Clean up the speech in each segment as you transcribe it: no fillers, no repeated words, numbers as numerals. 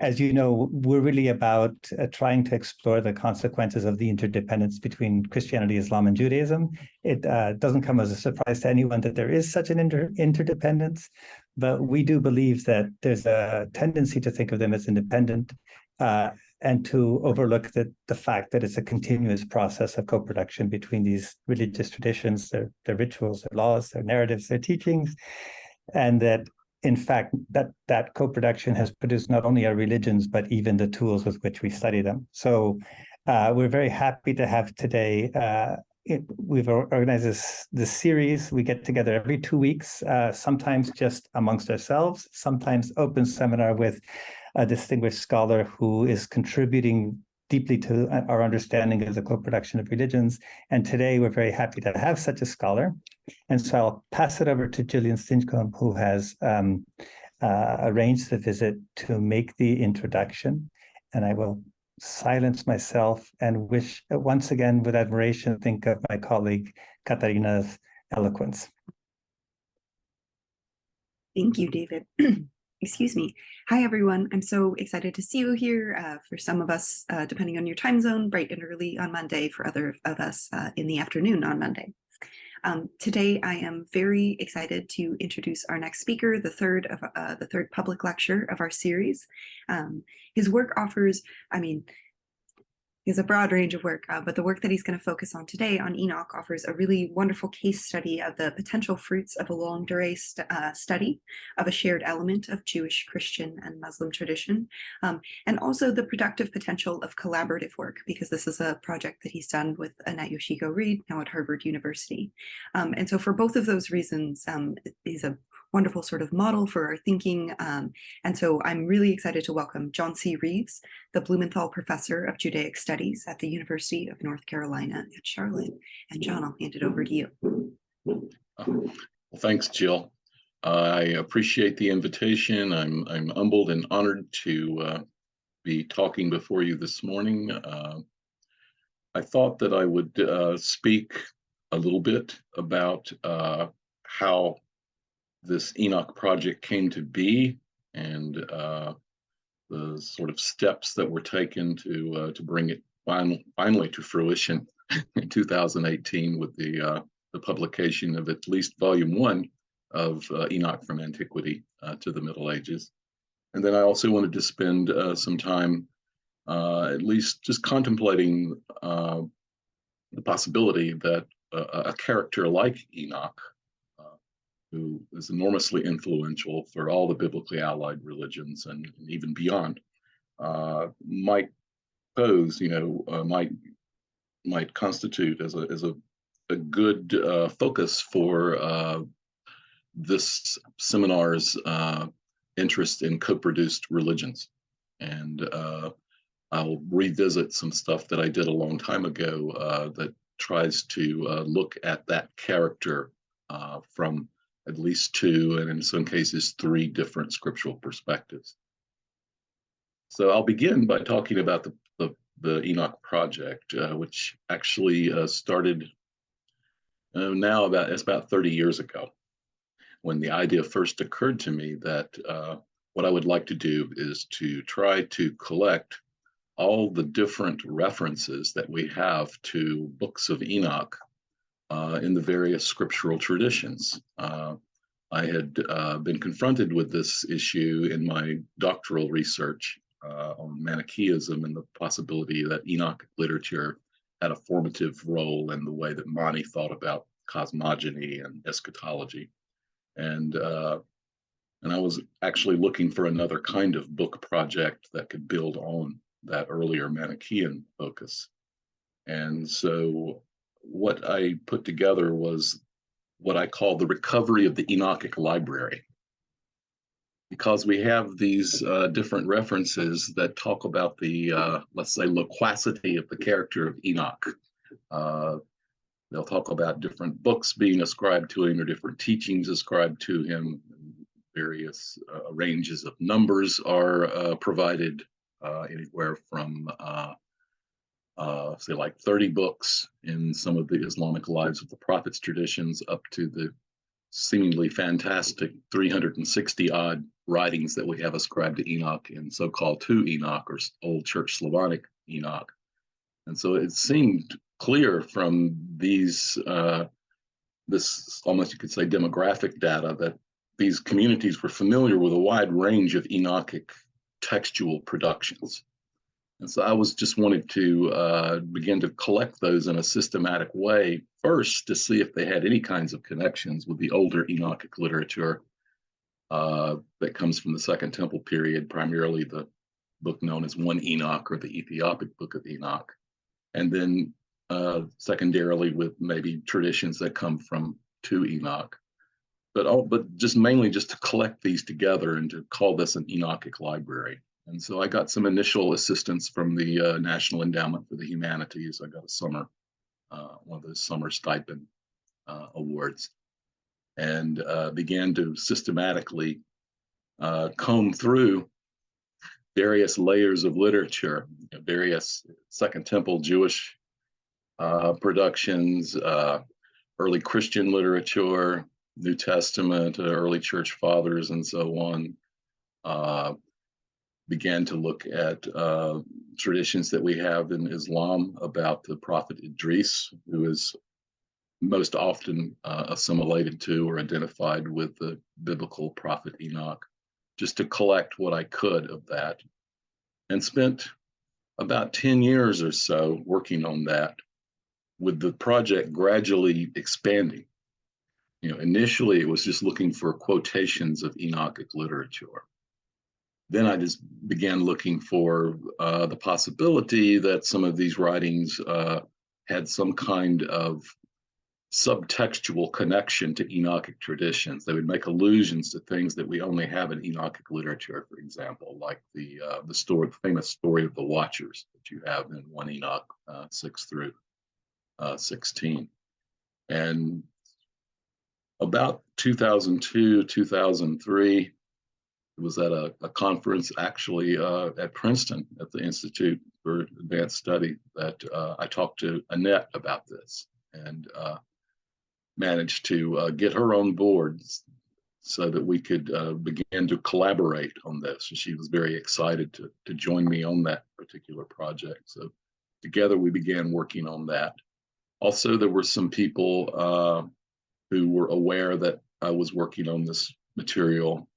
as you know, we're really about trying to explore the consequences of the interdependence between Christianity, Islam, and Judaism. It doesn't come as a surprise to anyone that there is such an interdependence, but we do believe that there's a tendency to think of them as independent and to overlook the fact that it's a continuous process of co-production between these religious traditions, their rituals, their laws, their narratives, their teachings, and that in fact, that co-production has produced not only our religions, but even the tools with which we study them. So we're very happy to have today, we've organized this series. We get together every 2 weeks, sometimes just amongst ourselves, sometimes open seminar with a distinguished scholar who is contributing deeply to our understanding of the co-production of religions. And today we're very happy to have such a scholar. And so I'll pass it over to Gillian Stinchcombe, who has arranged the visit to make the introduction. And I will silence myself and wish once again with admiration, think of my colleague Katarina's eloquence. Thank you, David. Excuse me. Hi, everyone. I'm so excited to see you here. For some of us, depending on your time zone, bright and early on Monday. For other of us, in the afternoon on Monday. Today, I am very excited to introduce our next speaker, the third public lecture of our series. His work offers, he has a broad range of work, but the work that he's going to focus on today on Enoch offers a really wonderful case study of the potential fruits of a longue durée study of a shared element of Jewish, Christian, and Muslim tradition, and also the productive potential of collaborative work, because this is a project that he's done with Annette Yoshiko-Reed, now at Harvard University. And so for both of those reasons, he's a wonderful sort of model for our thinking. And so I'm really excited to welcome John C. Reeves, the Blumenthal Professor of Judaic Studies at the University of North Carolina at Charlotte. And John, I'll hand it over to you. Well, thanks, Jill. I appreciate the invitation. I'm humbled and honored to be talking before you this morning. I thought that I would speak a little bit about how this Enoch project came to be, and the sort of steps that were taken to bring it finally to fruition in 2018 with the publication of at least volume 1 of Enoch from Antiquity to the Middle Ages. And then I also wanted to spend some time at least just contemplating the possibility that a character like Enoch, who is enormously influential for all the biblically allied religions and even beyond, might pose, might constitute as a good focus for this seminar's interest in co-produced religions. And I'll revisit some stuff that I did a long time ago that tries to look at that character from at least 2, and in some cases 3 different scriptural perspectives. So I'll begin by talking about the Enoch project, which actually started it's about 30 years ago, when the idea first occurred to me that what I would like to do is to try to collect all the different references that we have to books of Enoch in the various scriptural traditions. I had been confronted with this issue in my doctoral research on Manichaeism and the possibility that Enoch literature had a formative role in the way that Mani thought about cosmogony and eschatology. And I was actually looking for another kind of book project that could build on that earlier Manichaean focus. And so what I put together was what I call the recovery of the Enochic library, because we have these different references that talk about the, let's say, loquacity of the character of Enoch. They'll talk about different books being ascribed to him or different teachings ascribed to him. Various ranges of numbers are provided, anywhere from say like 30 books in some of the Islamic Lives of the Prophets traditions up to the seemingly fantastic 360 odd writings that we have ascribed to Enoch in so-called 2 Enoch or Old Church Slavonic Enoch. And so it seemed clear from these, this almost you could say demographic data, that these communities were familiar with a wide range of Enochic textual productions. And so I was just wanted to begin to collect those in a systematic way, first to see if they had any kinds of connections with the older Enochic literature that comes from the Second Temple period, primarily the book known as 1 Enoch or the Ethiopic Book of Enoch, and then secondarily with maybe traditions that come from 2 Enoch, but just mainly just to collect these together and to call this an Enochic library. And so I got some initial assistance from the National Endowment for the Humanities. I got a summer, one of those summer stipend awards, and began to systematically comb through various layers of literature, various Second Temple Jewish productions, early Christian literature, New Testament, early church fathers, and so on. Began to look at traditions that we have in Islam about the prophet Idris, who is most often assimilated to or identified with the biblical prophet Enoch, just to collect what I could of that, and spent about 10 years or so working on that, with the project gradually expanding. Initially it was just looking for quotations of Enochic literature. Then I just began looking for the possibility that some of these writings had some kind of subtextual connection to Enochic traditions. They would make allusions to things that we only have in Enochic literature, for example, like the famous story of the Watchers that you have in 1 Enoch 6 through 16. And about 2002, 2003, it was at a conference actually at Princeton at the Institute for Advanced Study that I talked to Annette about this, and managed to get her on board so that we could begin to collaborate on this. And she was very excited to join me on that particular project. So together we began working on that. Also, there were some people who were aware that I was working on this material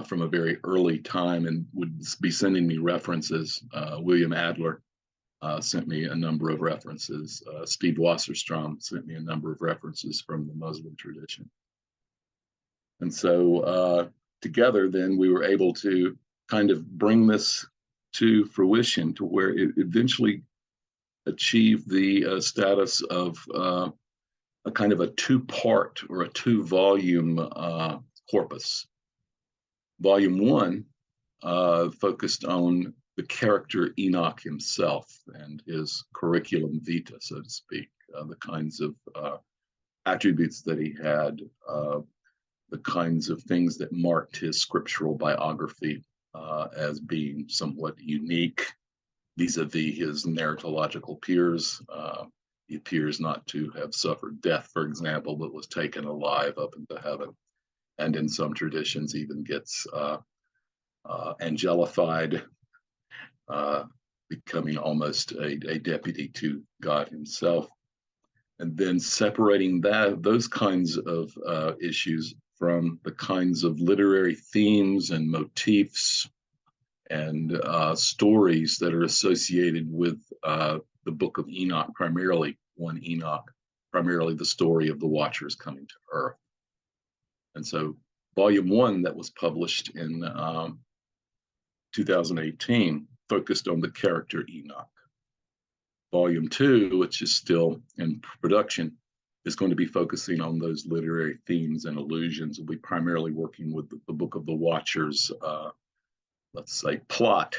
from a very early time and would be sending me references. William Adler sent me a number of references. Steve Wasserstrom sent me a number of references from the Muslim tradition. And so together then we were able to kind of bring this to fruition to where it eventually achieved the status of a kind of a 2-part or a 2-volume corpus. Volume 1 focused on the character Enoch himself and his curriculum vitae, so to speak, the kinds of attributes that he had, the kinds of things that marked his scriptural biography as being somewhat unique vis-a-vis his narratological peers. He appears not to have suffered death, for example, but was taken alive up into heaven, and in some traditions even gets angelified, becoming almost a deputy to God himself. And then separating those kinds of issues from the kinds of literary themes and motifs and stories that are associated with the Book of Enoch, primarily 1 Enoch, primarily the story of the Watchers coming to Earth. And so Volume 1 that was published in 2018 focused on the character Enoch. Volume 2, which is still in production, is going to be focusing on those literary themes and allusions. We'll be primarily working with the Book of the Watchers, let's say, plot,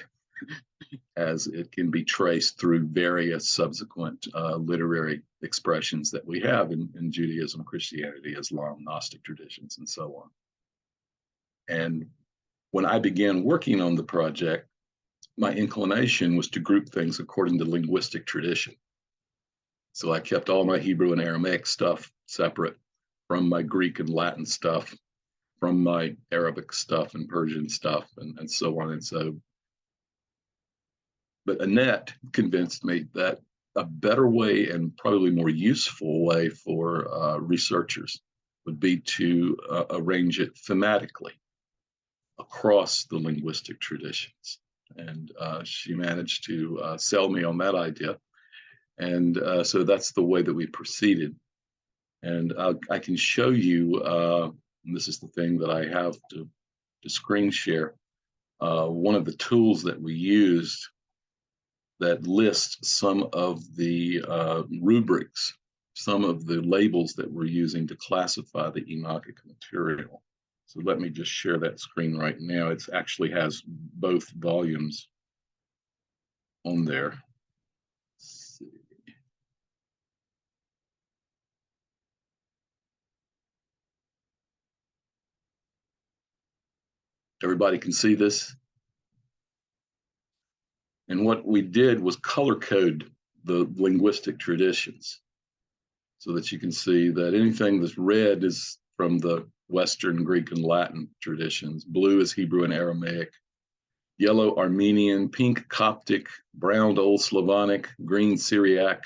as it can be traced through various subsequent literary expressions that we have in Judaism, Christianity, Islam, Gnostic traditions, and so on. And when I began working on the project, my inclination was to group things according to linguistic tradition. So I kept all my Hebrew and Aramaic stuff separate from my Greek and Latin stuff, from my Arabic stuff and Persian stuff and so on and so. But Annette convinced me that a better way and probably more useful way for researchers would be to arrange it thematically across the linguistic traditions. And she managed to sell me on that idea. And so that's the way that we proceeded. And I can show you, and this is the thing that I have to screen share, one of the tools that we used that lists some of the rubrics, some of the labels that we're using to classify the Enochic material. So let me just share that screen right now. It actually has both volumes on there. Let's see. Everybody can see this? And what we did was color code the linguistic traditions so that you can see that anything that's red is from the Western Greek and Latin traditions. Blue is Hebrew and Aramaic. Yellow Armenian, pink Coptic, brown Old Slavonic, green Syriac,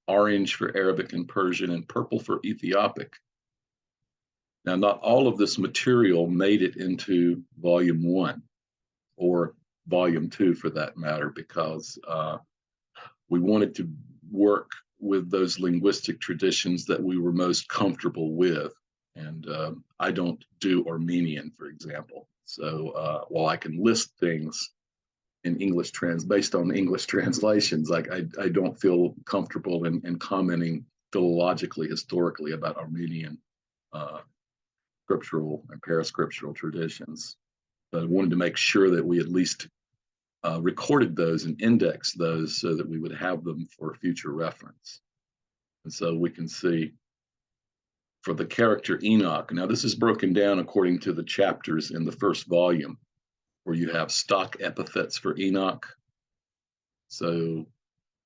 orange for Arabic and Persian, and purple for Ethiopic. Now, not all of this material made it into volume 1 or volume 2 for that matter, because we wanted to work with those linguistic traditions that we were most comfortable with. And I don't do Armenian, for example. So while I can list things in English based on English translations, like I don't feel comfortable in commenting philologically, historically about Armenian scriptural and parascriptural traditions. But I wanted to make sure that we at least recorded those and indexed those so that we would have them for future reference. And so we can see for the character Enoch, now this is broken down according to the chapters in the first volume, where you have stock epithets for Enoch. So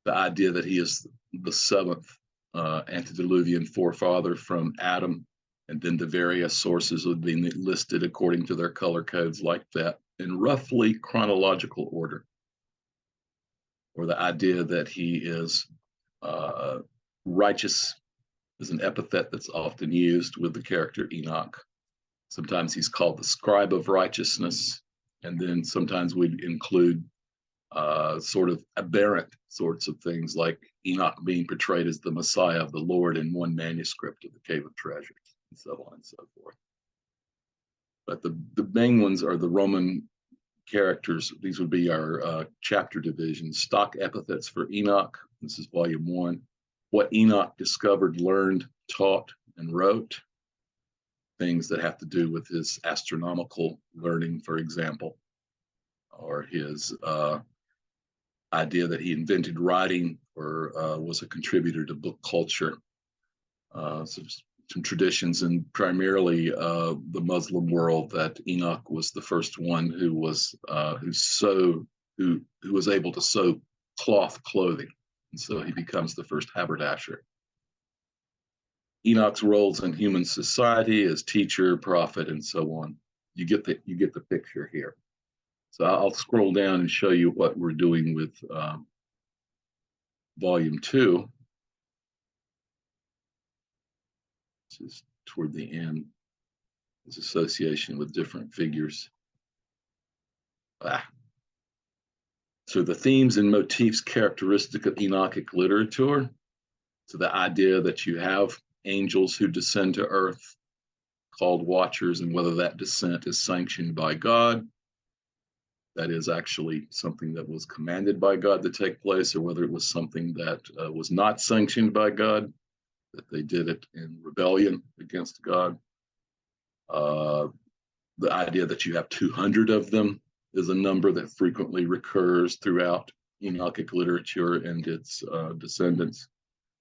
the idea that he is the seventh antediluvian forefather from Adam, and then the various sources would be listed according to their color codes like that in roughly chronological order. Or the idea that he is righteous is an epithet that's often used with the character Enoch. Sometimes he's called the scribe of righteousness, and then sometimes we'd include sort of aberrant sorts of things like Enoch being portrayed as the Messiah of the Lord in one manuscript of the Cave of Treasures, and so on and so forth. But the main ones are the Roman characters. These would be our chapter divisions. Stock epithets for Enoch. This is volume 1. What Enoch discovered, learned, taught, and wrote. Things that have to do with his astronomical learning, for example, or his idea that he invented writing or was a contributor to book culture. Some traditions, and primarily the Muslim world, that Enoch was the first one who was who was able to sew cloth clothing, and so he becomes the first haberdasher. Enoch's roles in human society as teacher, prophet, and so on. You get the picture here. So I'll scroll down and show you what we're doing with volume 2. This is toward the end. His association with different figures. So the themes and motifs characteristic of Enochic literature. So the idea that you have angels who descend to earth called watchers, and whether that descent is sanctioned by God, that is actually something that was commanded by God to take place, or whether it was something that was not sanctioned by God, that they did it in rebellion against God. The idea that you have 200 of them is a number that frequently recurs throughout Enochic literature and its descendants,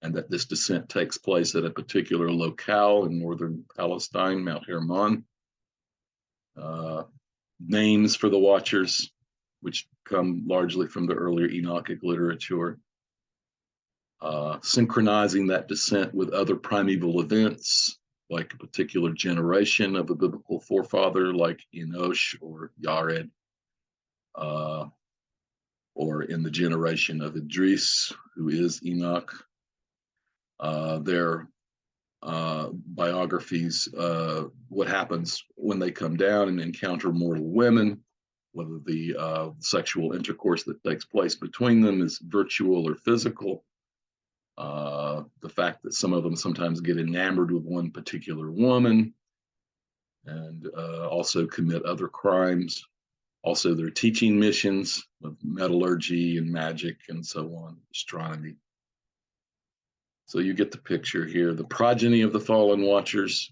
and that this descent takes place at a particular locale in northern Palestine, Mount Hermon. Names for the watchers, which come largely from the earlier Enochic literature. Synchronizing that descent with other primeval events, like a particular generation of a biblical forefather, like Enosh or Yared, uh, or in the generation of Idris, who is Enoch. Their biographies, what happens when they come down and encounter mortal women, whether the sexual intercourse that takes place between them is virtual or physical. The fact that some of them sometimes get enamored with one particular woman and also commit other crimes. Also, their teaching missions of metallurgy and magic and so on, astronomy. So you get the picture here. The progeny of the fallen watchers,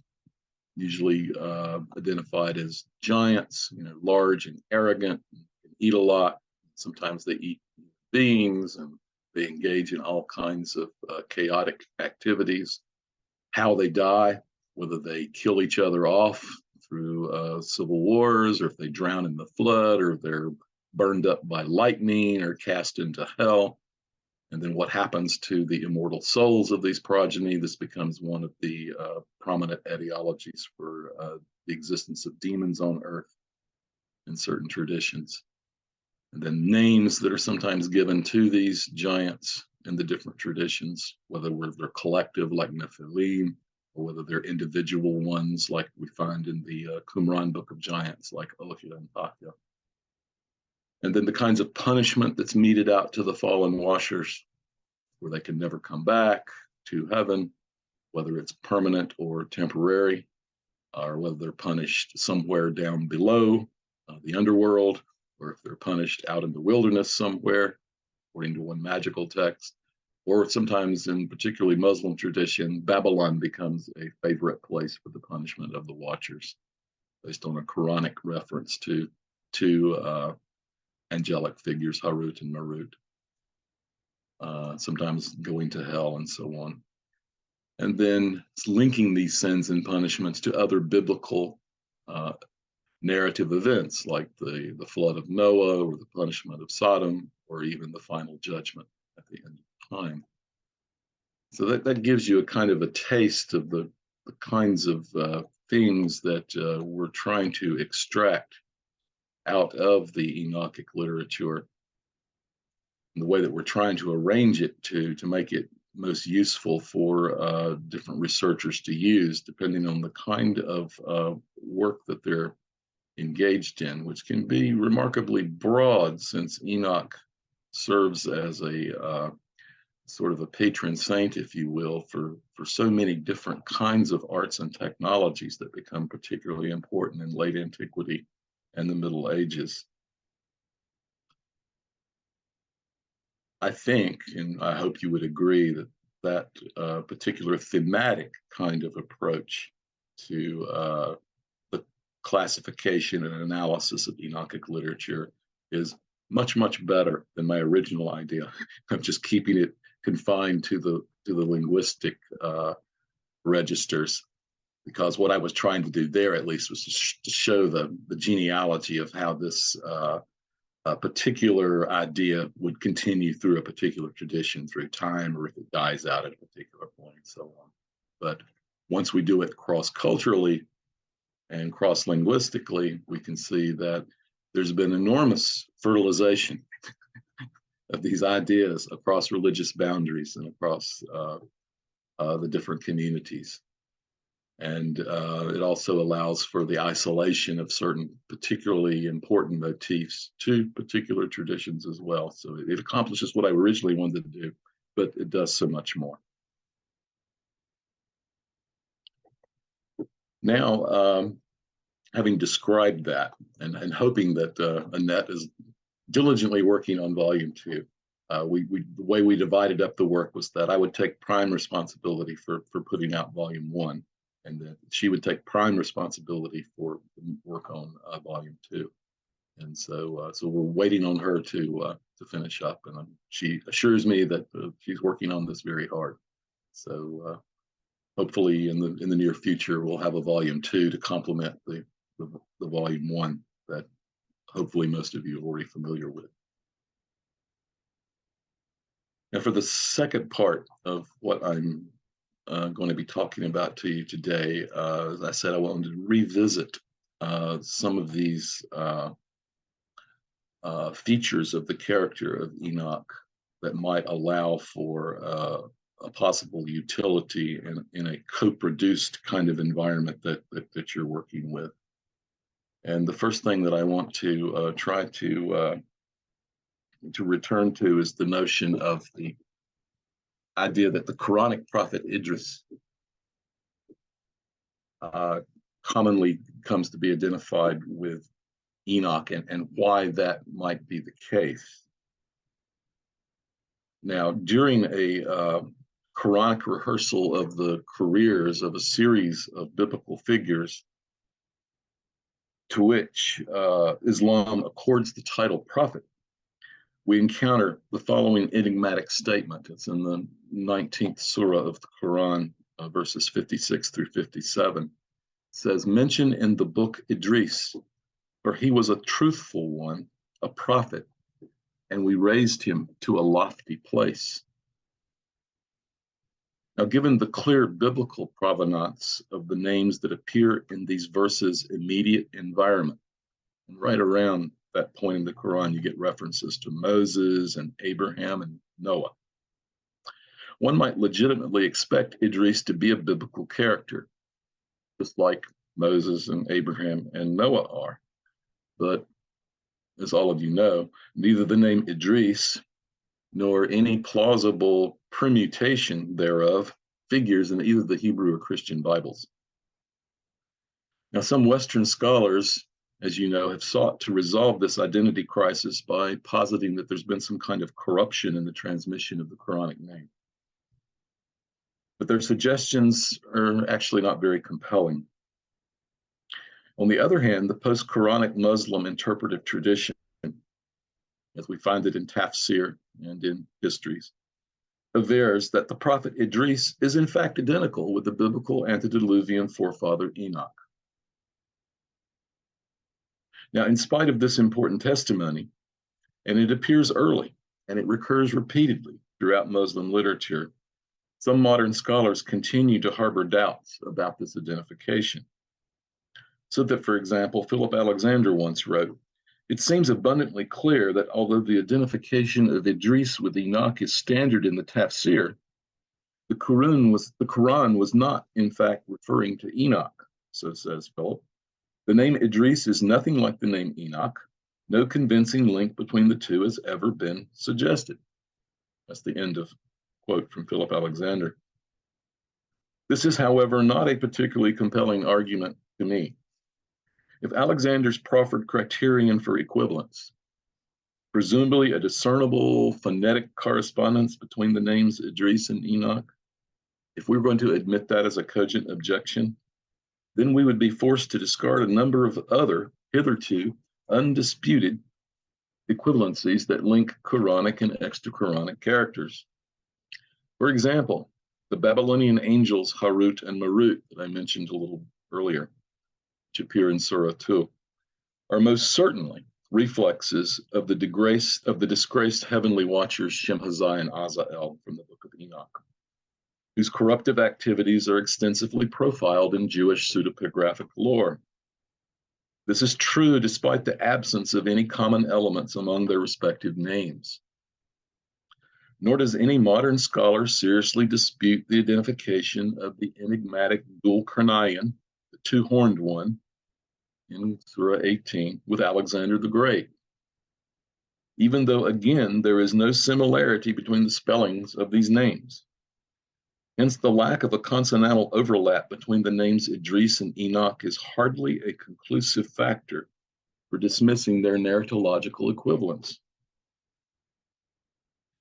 usually identified as giants, large and arrogant, and eat a lot. Sometimes they eat beings and they engage in all kinds of chaotic activities. How they die, whether they kill each other off through civil wars, or if they drown in the flood, or they're burned up by lightning or cast into hell. And then what happens to the immortal souls of these progeny? This becomes one of the prominent etiologies for the existence of demons on earth in certain traditions. And then names that are sometimes given to these giants in the different traditions, whether they're collective like Nephilim, or whether they're individual ones like we find in the Qumran Book of Giants, like Olafia and Takya. And then the kinds of punishment that's meted out to the fallen washers, where they can never come back to heaven, whether it's permanent or temporary, or whether they're punished somewhere down below the underworld, or if they're punished out in the wilderness somewhere, according to one magical text, or sometimes in particularly Muslim tradition, Babylon becomes a favorite place for the punishment of the watchers, based on a Quranic reference to two angelic figures, Harut and Marut, sometimes going to hell and so on. And then linking these sins and punishments to other biblical narrative events, like the flood of Noah, or the punishment of Sodom, or even the final judgment at the end of time. So that gives you a kind of a taste of the kinds of things that we're trying to extract out of the Enochic literature, and the way that we're trying to arrange it to make it most useful for different researchers to use, depending on the kind of work that they're engaged in, which can be remarkably broad, since Enoch serves as a sort of a patron saint, if you will, for so many different kinds of arts and technologies that become particularly important in late antiquity and the Middle Ages. I think, and I hope you would agree, that particular thematic kind of approach to the classification and analysis of Enochic literature is much, much better than my original idea of just keeping it confined to the linguistic registers. Because what I was trying to do there, at least, was to show the genealogy of how this a particular idea would continue through a particular tradition through time, or if it dies out at a particular point, and so on. But once we do it cross-culturally and cross-linguistically, we can see that there's been enormous fertilization of these ideas across religious boundaries and across the different communities. And it also allows for the isolation of certain particularly important motifs to particular traditions as well. So it accomplishes what I originally wanted to do, but it does so much more. Now, having described that, and hoping that Annette is diligently working on volume 2, the way we divided up the work was that I would take prime responsibility for putting out volume 1, and that she would take prime responsibility for work on volume 2. And so we're waiting on her to finish up, and she assures me that she's working on this very hard. So hopefully in the near future we'll have a volume 2 to complement the volume 1 that hopefully most of you are already familiar with. Now, for the second part of what I'm going to be talking about to you today. As I said, I wanted to revisit some of these features of the character of Enoch that might allow for a possible utility in a co-produced kind of environment that you're working with. And the first thing that I want to try to return to is the notion of the idea that the Quranic prophet Idris commonly comes to be identified with Enoch, and why that might be the case. Now, during a Quranic rehearsal of the careers of a series of biblical figures to which Islam accords the title prophet, we encounter the following enigmatic statement. It's in the 19th surah of the Quran, verses 56 through 57. It says, "Mention in the book Idris, for he was a truthful one, a prophet, and we raised him to a lofty place." Now, given the clear biblical provenance of the names that appear in these verses' immediate environment, and right around that point in the Quran, you get references to Moses and Abraham and Noah. One might legitimately expect Idris to be a biblical character, just like Moses and Abraham and Noah are. But as all of you know, neither the name Idris nor any plausible permutation thereof figures in either the Hebrew or Christian Bibles. Now, some Western scholars, as you know, have sought to resolve this identity crisis by positing that there's been some kind of corruption in the transmission of the Quranic name. But their suggestions are actually not very compelling. On the other hand, the post-Quranic Muslim interpretive tradition, as we find it in tafsir and in histories, avers that the prophet Idris is in fact identical with the biblical antediluvian forefather Enoch. Now, in spite of this important testimony, and it appears early, and it recurs repeatedly throughout Muslim literature, some modern scholars continue to harbor doubts about this identification. So that, for example, Philip Alexander once wrote, "It seems abundantly clear that although the identification of Idris with Enoch is standard in the tafsir, the Quran was not, in fact, referring to Enoch." So says Philip. "The name Idris is nothing like the name Enoch. No convincing link between the two has ever been suggested." That's the end of quote from Philip Alexander. This is, however, not a particularly compelling argument to me. If Alexander's proffered criterion for equivalence, presumably a discernible phonetic correspondence between the names Idris and Enoch, if we were going to admit that as a cogent objection, then we would be forced to discard a number of other, hitherto undisputed equivalencies that link Quranic and extra-Quranic characters. For example, the Babylonian angels Harut and Marut that I mentioned a little earlier, which appear in Surah 2, are most certainly reflexes of the disgraced heavenly watchers Shemhazai and Azael from the Book of Enoch, whose corruptive activities are extensively profiled in Jewish pseudepigraphic lore. This is true despite the absence of any common elements among their respective names. Nor does any modern scholar seriously dispute the identification of the enigmatic Dul-Qarnayn, the two-horned one, in Surah 18, with Alexander the Great, even though, again, there is no similarity between the spellings of these names. Hence, the lack of a consonantal overlap between the names Idris and Enoch is hardly a conclusive factor for dismissing their narratological equivalence.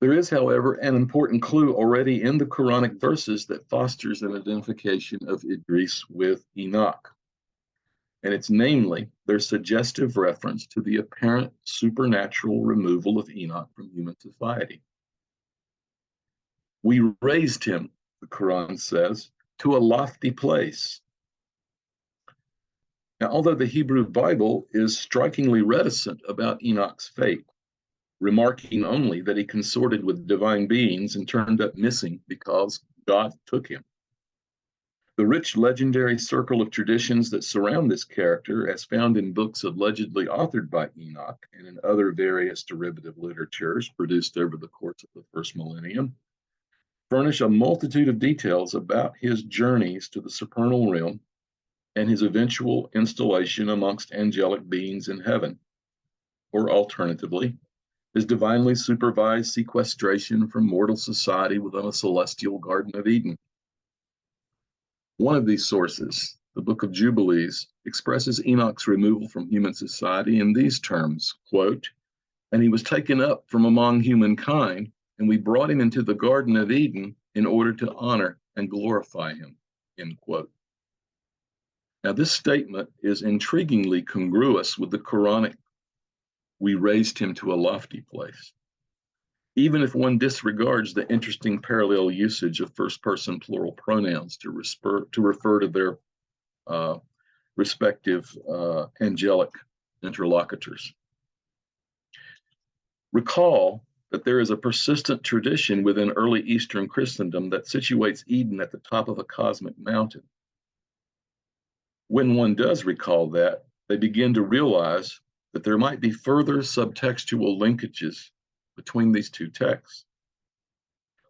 There is, however, an important clue already in the Quranic verses that fosters an identification of Idris with Enoch, and it's namely their suggestive reference to the apparent supernatural removal of Enoch from human society. "We raised him," the Quran says, "to a lofty place." Now, although the Hebrew Bible is strikingly reticent about Enoch's fate, remarking only that he consorted with divine beings and turned up missing because God took him, The rich legendary circle of traditions that surround this character, as found in books allegedly authored by Enoch and in other various derivative literatures produced over the course of the first millennium, furnish a multitude of details about his journeys to the supernal realm and his eventual installation amongst angelic beings in heaven, or alternatively, his divinely supervised sequestration from mortal society within a celestial Garden of Eden. One of these sources, the Book of Jubilees, expresses Enoch's removal from human society in these terms, quote, "And he was taken up from among humankind, and we brought him into the Garden of Eden in order to honor and glorify him," end quote. Now, this statement is intriguingly congruous with the Quranic, "We raised him to a lofty place," even if one disregards the interesting parallel usage of first-person plural pronouns to refer to their respective angelic interlocutors. Recall that there is a persistent tradition within early Eastern Christendom that situates Eden at the top of a cosmic mountain. When one does recall that, they begin to realize that there might be further subtextual linkages between these two texts.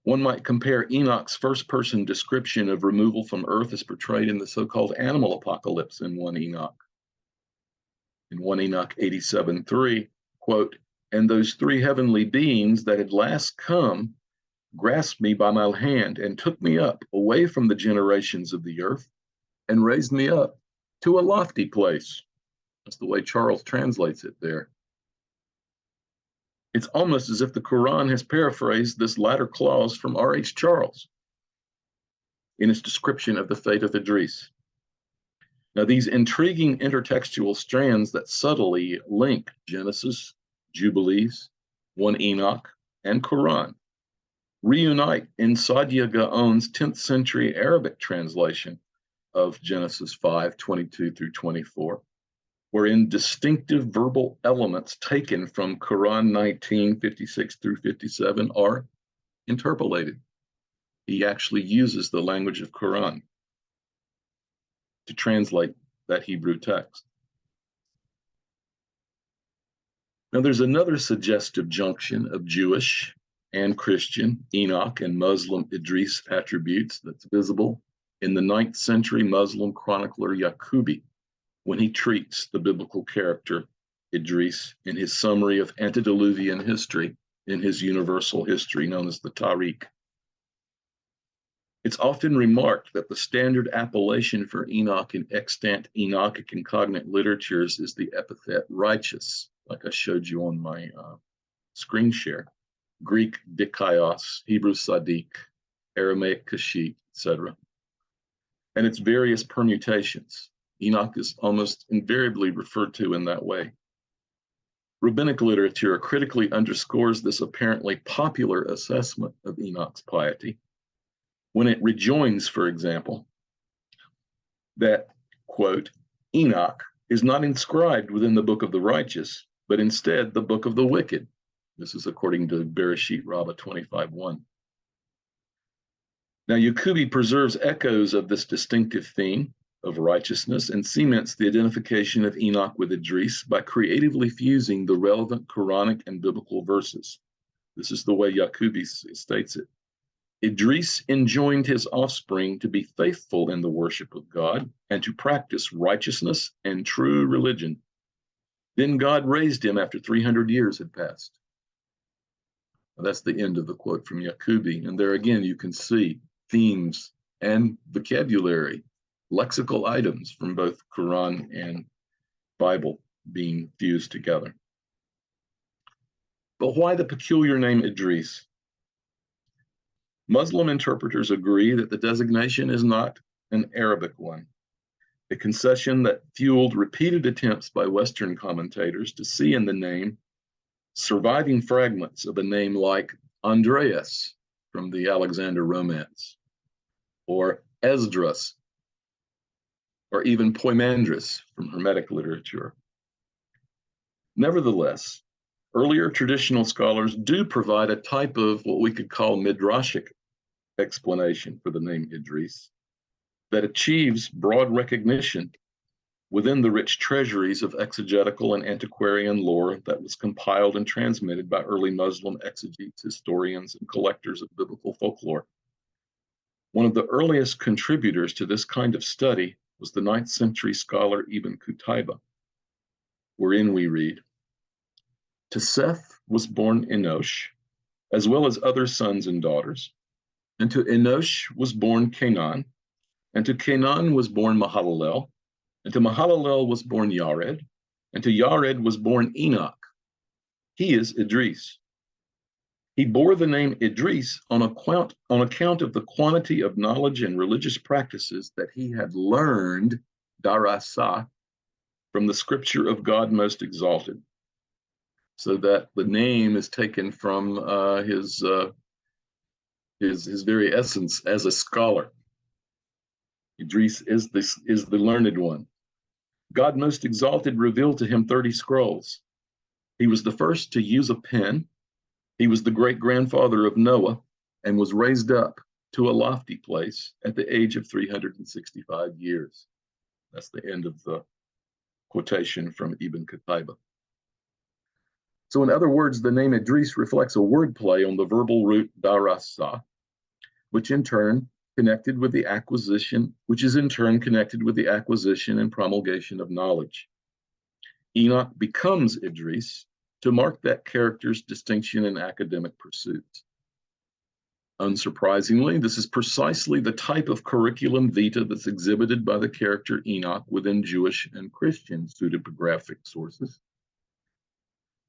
One might compare Enoch's first-person description of removal from earth as portrayed in the so-called animal apocalypse in 1 Enoch. In 1 Enoch 87:3, quote, "And those three heavenly beings that had last come grasped me by my hand and took me up away from the generations of the earth and raised me up to a lofty place." That's the way Charles translates it there. It's almost as if the Quran has paraphrased this latter clause from R.H. Charles in its description of the fate of Idris. Now, these intriguing intertextual strands that subtly link Genesis, Jubilees, 1 Enoch, and Quran reunite in Sadia Gaon's 10th century Arabic translation of Genesis 5:22 through 24, wherein distinctive verbal elements taken from Quran 19:56 through 57 are interpolated. He actually uses the language of Quran to translate that Hebrew text. Now, there's another suggestive junction of Jewish and Christian, Enoch, and Muslim Idris attributes that's visible in the 9th century Muslim chronicler Yaqubi when he treats the biblical character Idris in his summary of antediluvian history in his universal history known as the Tariq. It's often remarked that the standard appellation for Enoch in extant Enochic and cognate literatures is the epithet righteous, like I showed you on my screen share. Greek dikaios, Hebrew sadiq, Aramaic kashit, etc. And its various permutations. Enoch is almost invariably referred to in that way. Rabbinic literature critically underscores this apparently popular assessment of Enoch's piety when it rejoins, for example, that, quote, "Enoch is not inscribed within the book of the righteous, but instead the book of the wicked." This is according to Bereshit Rabbah 25:1. Now, Yaqubi preserves echoes of this distinctive theme of righteousness and cements the identification of Enoch with Idris by creatively fusing the relevant Quranic and biblical verses. This is the way Yaqubi states it. "Idris enjoined his offspring to be faithful in the worship of God and to practice righteousness and true religion. Then God raised him after 300 years had passed." Now, that's the end of the quote from Yaqubi. And there again, you can see themes and vocabulary, lexical items from both Quran and Bible being fused together. But why the peculiar name Idris? Muslim interpreters agree that the designation is not an Arabic one, a concession that fueled repeated attempts by Western commentators to see in the name surviving fragments of a name like Andreas from the Alexander Romance, or Esdras, or even Poimandres from Hermetic literature. Nevertheless, earlier traditional scholars do provide a type of what we could call midrashic explanation for the name Idris. that achieves broad recognition within the rich treasuries of exegetical and antiquarian lore that was compiled and transmitted by early Muslim exegetes, historians, and collectors of biblical folklore. One of the earliest contributors to this kind of study was the 9th century scholar Ibn Qutayba, wherein we read, "To Seth was born Enosh, as well as other sons and daughters, and to Enosh was born Canaan, and to Canaan was born Mahalalel, and to Mahalalel was born Yared, and to Yared was born Enoch. He is Idris. He bore the name Idris on account of the quantity of knowledge and religious practices that he had learned, darasa, from the scripture of God Most Exalted." So that the name is taken from his very essence as a scholar. Idris is the learned one. God Most Exalted revealed to him 30 scrolls. He was the first to use a pen. He was the great-grandfather of Noah and was raised up to a lofty place at the age of 365 years. That's the end of the quotation from Ibn Qutayba. So in other words, the name Idris reflects a wordplay on the verbal root darasa, which is in turn connected with the acquisition and promulgation of knowledge. Enoch becomes Idris to mark that character's distinction in academic pursuits. Unsurprisingly, this is precisely the type of curriculum vitae that's exhibited by the character Enoch within Jewish and Christian pseudepigraphic sources.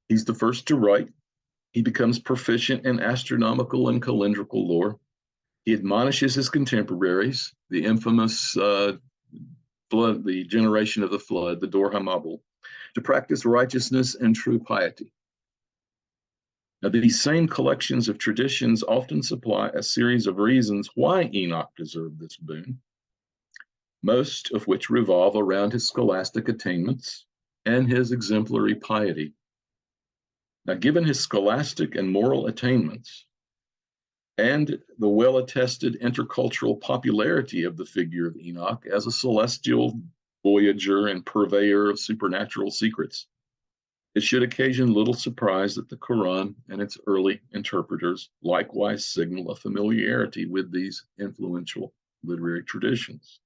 He's the first to write. He becomes proficient in astronomical and calendrical lore. He admonishes his contemporaries, the infamous flood, the generation of the flood, the Dor HaMabul, to practice righteousness and true piety. Now, these same collections of traditions often supply a series of reasons why Enoch deserved this boon, most of which revolve around his scholastic attainments and his exemplary piety. Now, given his scholastic and moral attainments and the well-attested intercultural popularity of the figure of Enoch as a celestial voyager and purveyor of supernatural secrets, it should occasion little surprise that the Quran and its early interpreters likewise signal a familiarity with these influential literary traditions.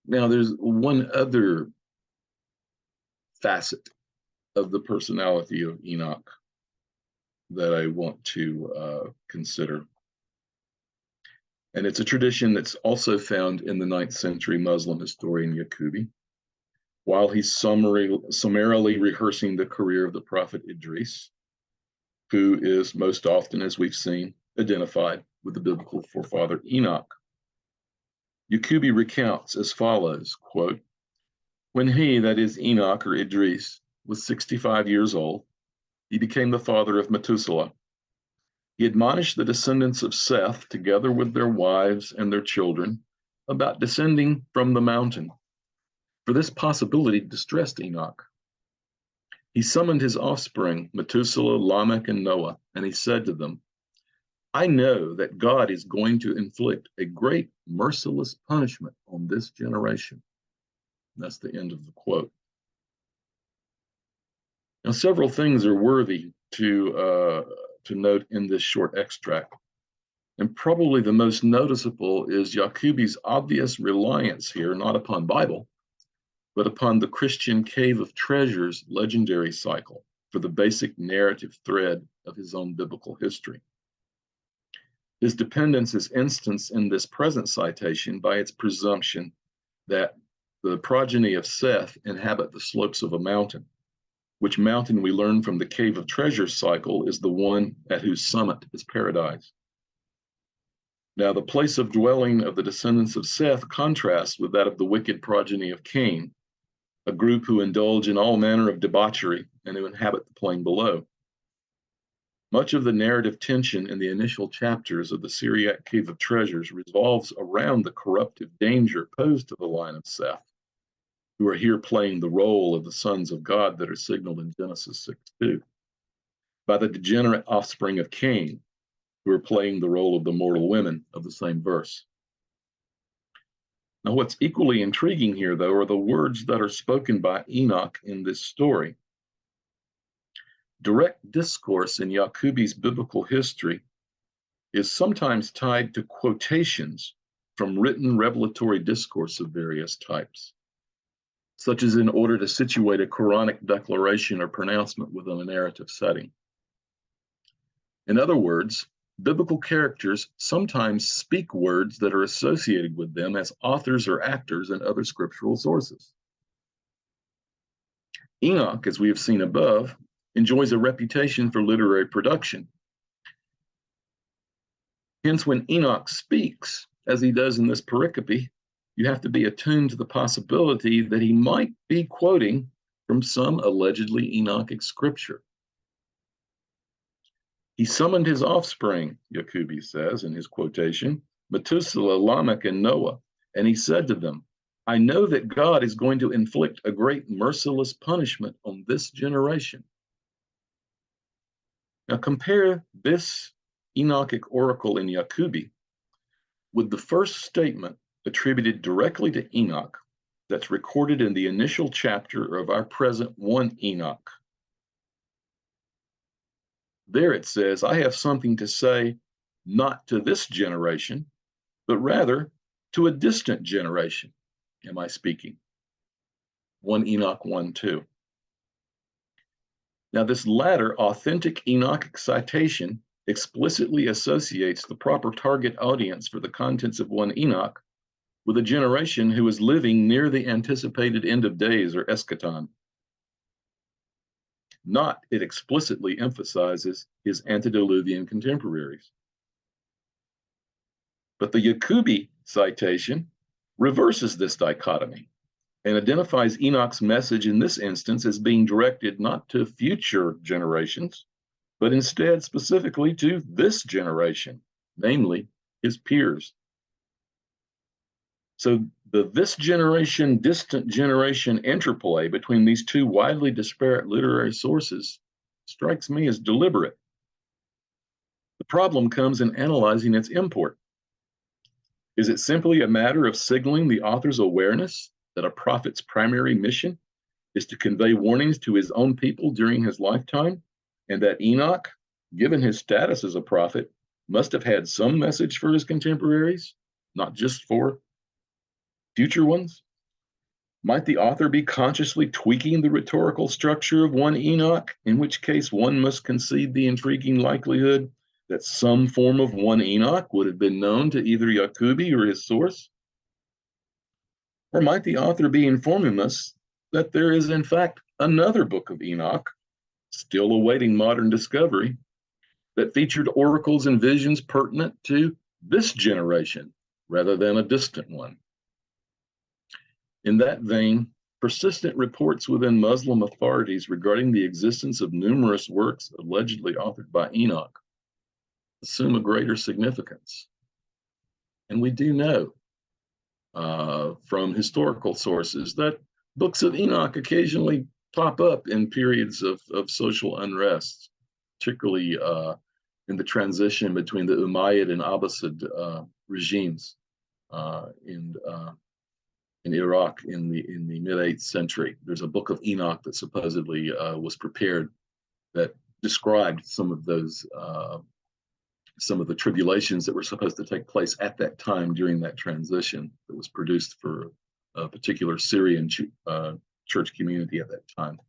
Now, there's one other facet of the personality of Enoch that I want to consider. And it's a tradition that's also found in the 9th century Muslim historian Yaqubi. While he's summarily rehearsing the career of the prophet Idris, who is most often, as we've seen, identified with the biblical forefather Enoch. Yaqubi recounts as follows, quote, "When he, that is Enoch or Idris, was 65 years old, he became the father of Methuselah. He admonished the descendants of Seth, together with their wives and their children, about descending from the mountain, for this possibility distressed Enoch. He summoned his offspring, Methuselah, Lamech, and Noah, and he said to them, 'I know that God is going to inflict a great merciless punishment on this generation.'" That's the end of the quote. Now, several things are worthy to note in this short extract. And probably the most noticeable is Yaqubi's obvious reliance here, not upon Bible, but upon the Christian Cave of Treasures legendary cycle for the basic narrative thread of his own biblical history. His dependence is instanced in this present citation by its presumption that the progeny of Seth inhabit the slopes of a mountain, which mountain we learn from the Cave of Treasures cycle is the one at whose summit is paradise. Now, the place of dwelling of the descendants of Seth contrasts with that of the wicked progeny of Cain, a group who indulge in all manner of debauchery and who inhabit the plain below. Much of the narrative tension in the initial chapters of the Syriac Cave of Treasures revolves around the corruptive danger posed to the line of Seth, who are here playing the role of the sons of God that are signaled in Genesis 6:2, by the degenerate offspring of Cain, who are playing the role of the mortal women of the same verse. Now, what's equally intriguing here, though, are the words that are spoken by Enoch in this story. Direct discourse in Yacubi's biblical history is sometimes tied to quotations from written revelatory discourse of various types, such as in order to situate a Quranic declaration or pronouncement within a narrative setting. In other words, biblical characters sometimes speak words that are associated with them as authors or actors in other scriptural sources. Enoch, as we have seen above, enjoys a reputation for literary production. Hence, when Enoch speaks, as he does in this pericope, you have to be attuned to the possibility that he might be quoting from some allegedly Enochic scripture. He summoned his offspring, Yacubi says in his quotation, Methuselah, Lamech, and Noah, and he said to them, I know that God is going to inflict a great merciless punishment on this generation. Now compare this Enochic oracle in Yacubi with the first statement attributed directly to Enoch that's recorded in the initial chapter of our present 1 Enoch. There it says, I have something to say, not to this generation, but rather to a distant generation. Am I speaking? 1 Enoch 1:2. Now, this latter authentic Enochic citation explicitly associates the proper target audience for the contents of 1 Enoch with a generation who is living near the anticipated end of days or eschaton. Not, it explicitly emphasizes his antediluvian contemporaries. But the Yacubi citation reverses this dichotomy and identifies Enoch's message in this instance as being directed not to future generations, but instead specifically to this generation, namely his peers. So the this generation, distant generation interplay between these two widely disparate literary sources strikes me as deliberate. The problem comes in analyzing its import. Is it simply a matter of signaling the author's awareness that a prophet's primary mission is to convey warnings to his own people during his lifetime, and that Enoch, given his status as a prophet, must have had some message for his contemporaries, not just for future ones? Might the author be consciously tweaking the rhetorical structure of 1 Enoch, in which case one must concede the intriguing likelihood that some form of 1 Enoch would have been known to either Yacubi or his source? Or might the author be informing us that there is in fact another book of Enoch, still awaiting modern discovery, that featured oracles and visions pertinent to this generation rather than a distant one? In that vein, persistent reports within Muslim authorities regarding the existence of numerous works allegedly authored by Enoch assume a greater significance. And we do know from historical sources that books of Enoch occasionally pop up in periods of social unrest, particularly in the transition between the Umayyad and Abbasid regimes in Iraq in the mid-8th century. There's a book of Enoch that supposedly was prepared that described some of the tribulations that were supposed to take place at that time during that transition, that was produced for a particular Syrian church community at that time.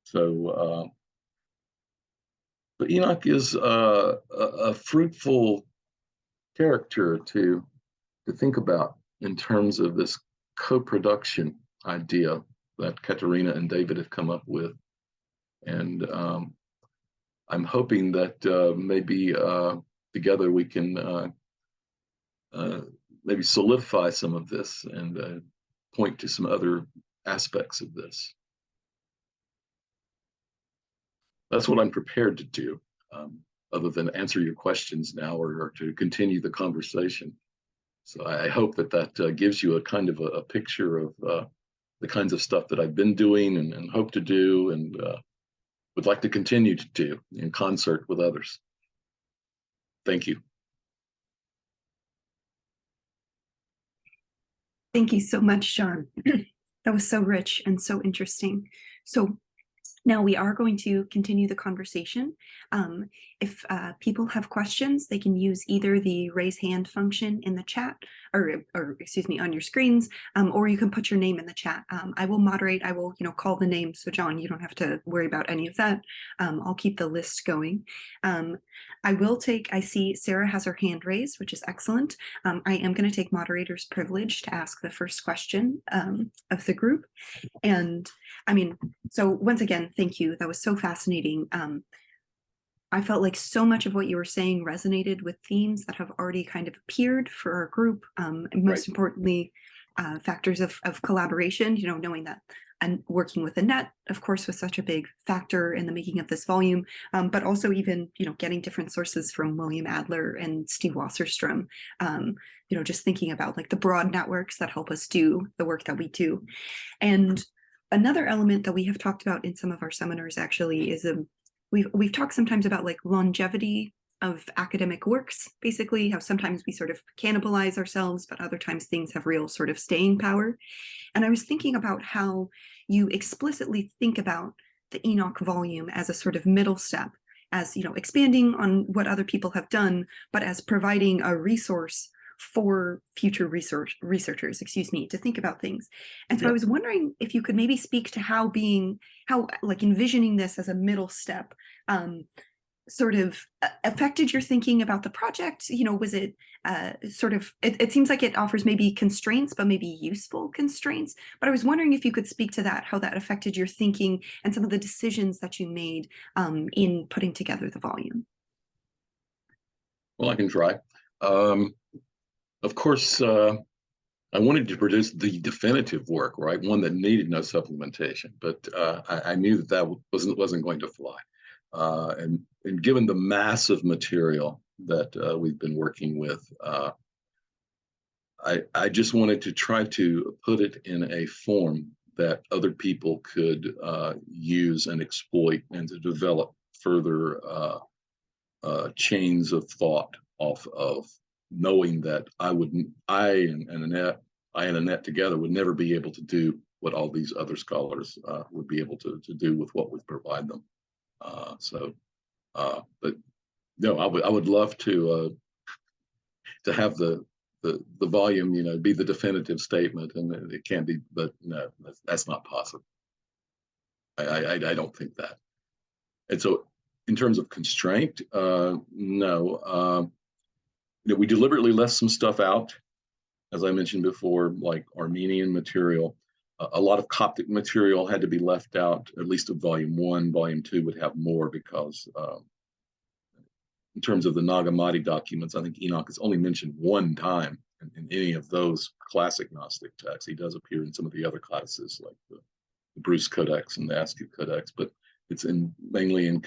So but Enoch is a fruitful character to think about in terms of this co-production idea that Katerina and David have come up with. And I'm hoping that maybe together we can maybe solidify some of this and point to some other aspects of this. That's what I'm prepared to do, other than answer your questions now or to continue the conversation. So I hope that gives you a kind of a picture of the kinds of stuff that I've been doing and hope to do and would like to continue to do in concert with others. Thank you. Thank you so much, Sean. That was so rich and so interesting. So now we are going to continue the conversation. If people have questions, they can use either the raise hand function in the chat, or excuse me, on your screens, or you can put your name in the chat. I will moderate. I will, call the name. So John, you don't have to worry about any of that. I'll keep the list going. I will take. I see Sarah has her hand raised, which is excellent. I am going to take moderator's privilege to ask the first question of the group. And I mean, so once again, thank you. That was so fascinating. I felt like so much of what you were saying resonated with themes that have already kind of appeared for our group. And most importantly, factors of collaboration, knowing that and working with Annette, of course, was such a big factor in the making of this volume, but also even, getting different sources from William Adler and Steve Wasserstrom, just thinking about like the broad networks that help us do the work that we do. And another element that we have talked about in some of our seminars actually is we've talked sometimes about like longevity of academic works, basically how sometimes we sort of cannibalize ourselves, but other times things have real sort of staying power. And I was thinking about how you explicitly think about the Enoch volume as a sort of middle step, as expanding on what other people have done, but as providing a resource for future researchers, to think about things. And so I was wondering if you could maybe speak to how like envisioning this as a middle step sort of affected your thinking about the project. Was it sort of, it seems like it offers maybe constraints, but maybe useful constraints. But I was wondering if you could speak to that, how that affected your thinking and some of the decisions that you made in putting together the volume. Well, I can try. Of course, I wanted to produce the definitive work, right? One that needed no supplementation, but I knew that wasn't going to fly. And given the massive material that we've been working with, I just wanted to try to put it in a form that other people could use and exploit, and to develop further chains of thought off of, knowing that I and Annette together would never be able to do what all these other scholars would be able to do with what we provide them. But no, I would love to have the volume, be the definitive statement, and it can't be, but no, that's not possible. I don't think that. And so, in terms of constraint, no. We deliberately left some stuff out, as I mentioned before, like Armenian material. A lot of Coptic material had to be left out, at least of volume 1. Volume 2 would have more, because in terms of the Nag Hammadi documents, I think Enoch is only mentioned one time in any of those classic Gnostic texts. He does appear in some of the other classes, like the Bruce Codex and the Askew Codex, but it's mainly in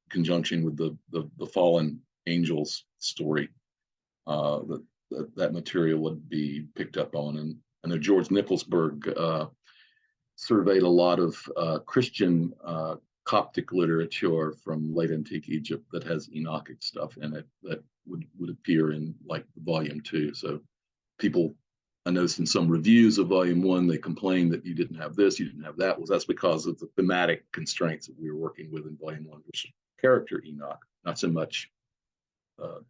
conjunction with the fallen angels story. That material would be picked up on. And I know George Nicholsberg surveyed a lot of Christian Coptic literature from late antique Egypt that has Enochic stuff in it that would appear in like volume 2. So people, I noticed in some reviews of volume 1, they complained that you didn't have this, you didn't have that. Well, that's because of the thematic constraints that we were working with in volume 1, which is character Enoch, not so much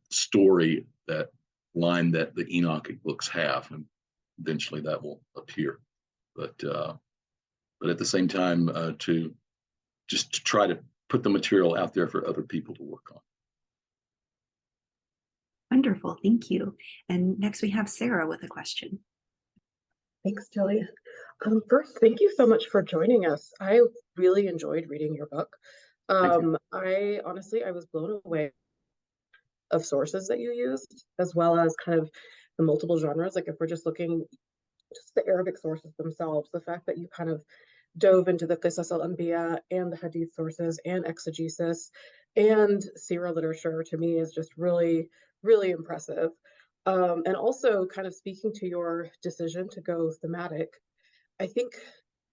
story, that line that the Enochic books have, and eventually that will appear. But at the same time, to try to put the material out there for other people to work on. Wonderful, thank you. And next we have Sarah with a question. Thanks, Julia. First, thank you so much for joining us. I really enjoyed reading your book. I was blown away of sources that you used, as well as kind of the multiple genres. Like if we're just looking, just the Arabic sources themselves, the fact that you kind of dove into the Qisas al-Anbiya and the Hadith sources and exegesis and Sira literature, to me is just really, really impressive. And also kind of speaking to your decision to go thematic, I think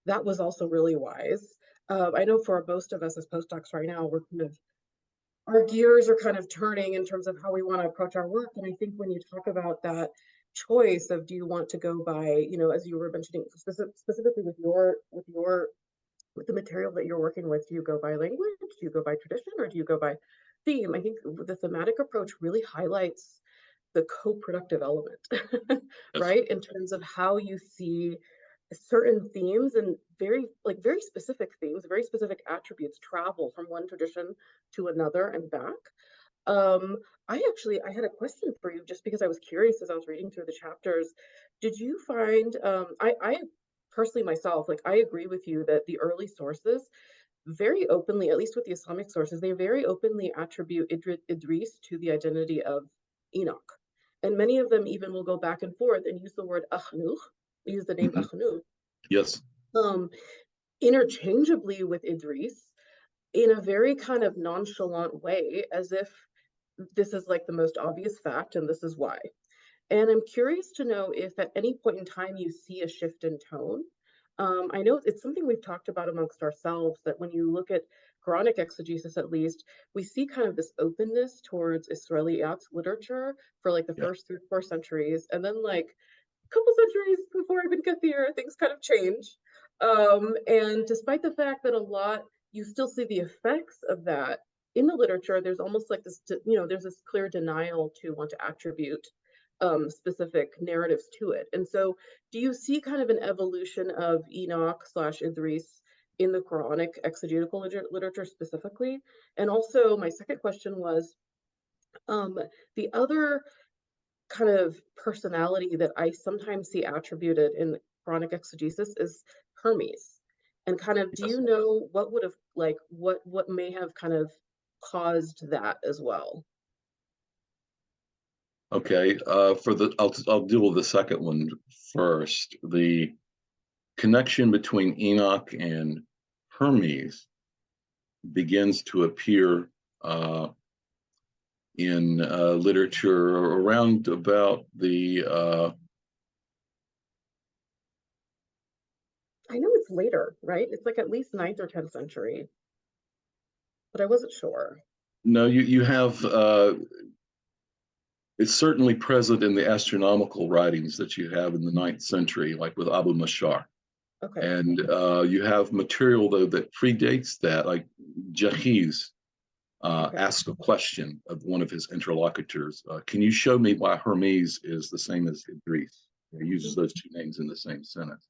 that was also really wise. I know for most of us as postdocs right now, we're kind of our gears are kind of turning in terms of how we want to approach our work. And I think when you talk about that choice of, do you want to go by, you know, as you were mentioning, specifically with the material that you're working with, do you go by language, do you go by tradition, or do you go by theme? I think the thematic approach really highlights the co-productive element, right? In terms of how you see certain themes and very specific themes, very specific attributes travel from one tradition to another and back. I had a question for you, just because I was curious as I was reading through the chapters. Did you find, I personally myself, like, I agree with you that the early sources very openly, at least with the Islamic sources, they very openly attribute Idris to the identity of Enoch. And many of them even will go back and forth and use the word Akhnuch, use the name Akhnuch, Yes. interchangeably with Idris, in a very kind of nonchalant way, as if this is like the most obvious fact and this is why. And I'm curious to know if at any point in time you see a shift in tone. I know it's something we've talked about amongst ourselves, that when you look at Quranic exegesis, at least, we see kind of this openness towards Israeliyat literature for like the Yeah. first 3 or 4 centuries. And then like a couple centuries before Ibn Kathir, things kind of change. And despite the fact that a lot, you still see the effects of that in the literature, there's almost like this, you know, there's this clear denial to want to attribute specific narratives to it. And so do you see kind of an evolution of Enoch / Idris in the Quranic exegetical literature specifically? And also my second question was, the other kind of personality that I sometimes see attributed in Quranic exegesis is Hermes. And kind of, do Yes. you know what would have, like, what may have kind of caused that as well? Okay. I'll deal with the second one first. The connection between Enoch and Hermes begins to appear in literature around about the I know it's later, right? It's like at least 9th or 10th century, but I wasn't sure. no, you have it's certainly present in the astronomical writings that you have in the 9th century, like with Abu Mashar. Okay. And you have material, though, that predates that, like Jahiz asked a question of one of his interlocutors. Can you show me why Hermes is the same as Idris? He uses those 2 names in the same sentence.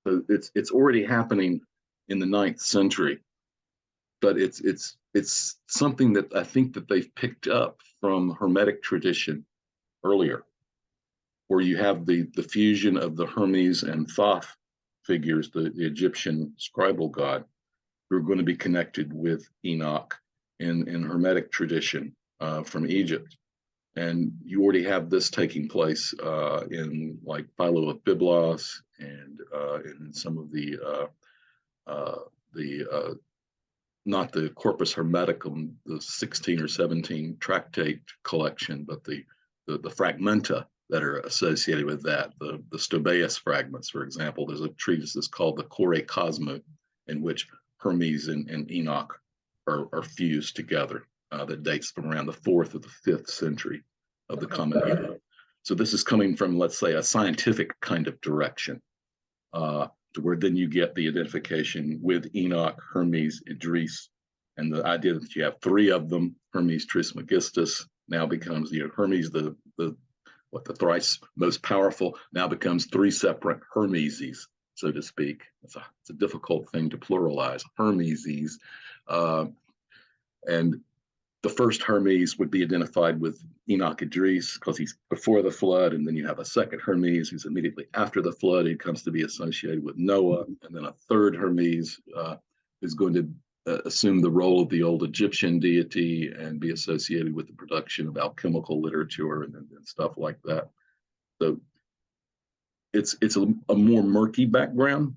So it's already happening in the 9th century, but it's something that I think that they've picked up from Hermetic tradition earlier, where you have the fusion of the Hermes and Thoth figures, the Egyptian scribal god, who are going to be connected with Enoch in Hermetic tradition from Egypt. And you already have this taking place in like Philo of Byblos and in some of the not the Corpus Hermeticum, the 16 or 17 tractate collection, but the fragmenta that are associated with that. The Stobaeus fragments, for example, there's a treatise that's called the Kore Cosmo, in which Hermes and Enoch are fused together, that dates from around the 4th or the 5th century of the Common Era. So this is coming from, let's say, a scientific kind of direction, to where then you get the identification with Enoch, Hermes, Idris, and the idea that you have 3 of them, Hermes Trismegistus, now becomes, you know, Hermes, the thrice most powerful, now becomes 3 separate Hermeses, so to speak. It's a difficult thing to pluralize, Hermeses. And the first Hermes would be identified with Enoch Idris because he's before the flood, and then you have a second Hermes who's immediately after the flood. He comes to be associated with Noah, and then a third Hermes is going to assume the role of the old Egyptian deity and be associated with the production of alchemical literature and stuff like that. So it's a more murky background,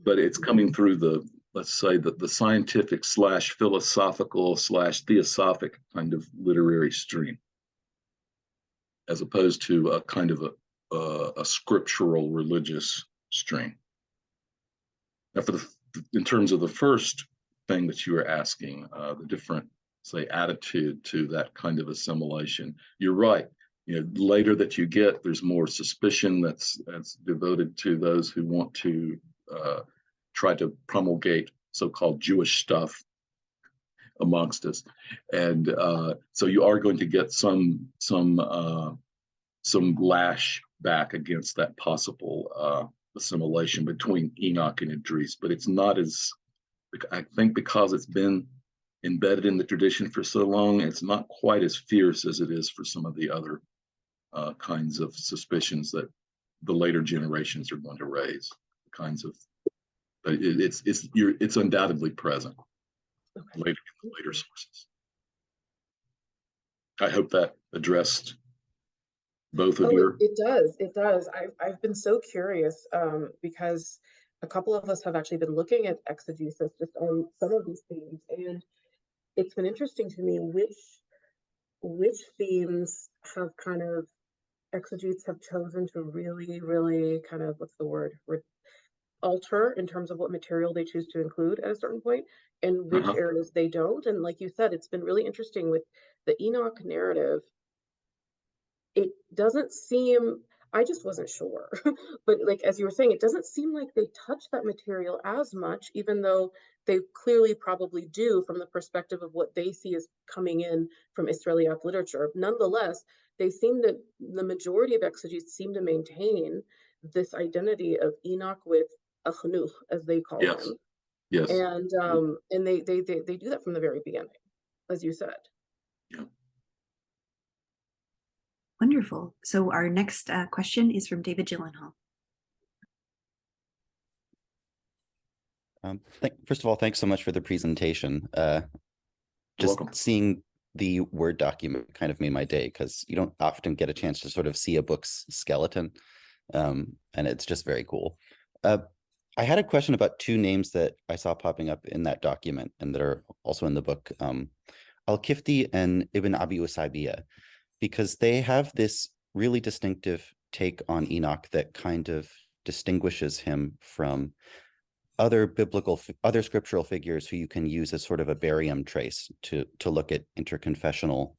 but it's coming through the, let's say, the scientific / philosophical / theosophic kind of literary stream, as opposed to a kind of a scriptural religious stream. Now, in terms of the first thing that you were asking, the different say, attitude to that kind of assimilation. You're right. Later that you get, there's more suspicion that's devoted to those who want to try to promulgate so-called Jewish stuff amongst us, and so you are going to get some lash back against that possible assimilation between Enoch and Idris, but it's not as, I think, because it's been embedded in the tradition for so long, it's not quite as fierce as it is for some of the other kinds of suspicions that the later generations are going to raise. But it's undoubtedly present later sources. I hope that addressed both of your. It does. I've been so curious because a couple of us have actually been looking at exegesis just on some of these themes, and it's been interesting to me which themes have kind of exegetes have chosen to really kind of, what's the word, alter in terms of what material they choose to include at a certain point, and which areas they don't. And like you said, it's been really interesting with the Enoch narrative. It doesn't seem, I just wasn't sure, but like as you were saying, it doesn't seem like they touch that material as much, even though they clearly probably do from the perspective of what they see as coming in from Israelite literature. Nonetheless, the majority of exegetes seem to maintain this identity of Enoch with a chanuch, as they call him. Yes. And they do that from the very beginning, as you said. Yeah. Wonderful. So our next question is from David Gyllenhaal. First of all, thanks so much for the presentation. Just welcome. Seeing the Word document kind of made my day, because you don't often get a chance to sort of see a book's skeleton, and it's just very cool. I had a question about two names that I saw popping up in that document and that are also in the book, Al-Kifti and Ibn Abi Usaybiya, because they have this really distinctive take on Enoch that kind of distinguishes him from other scriptural figures who you can use as sort of a barium trace to look at interconfessional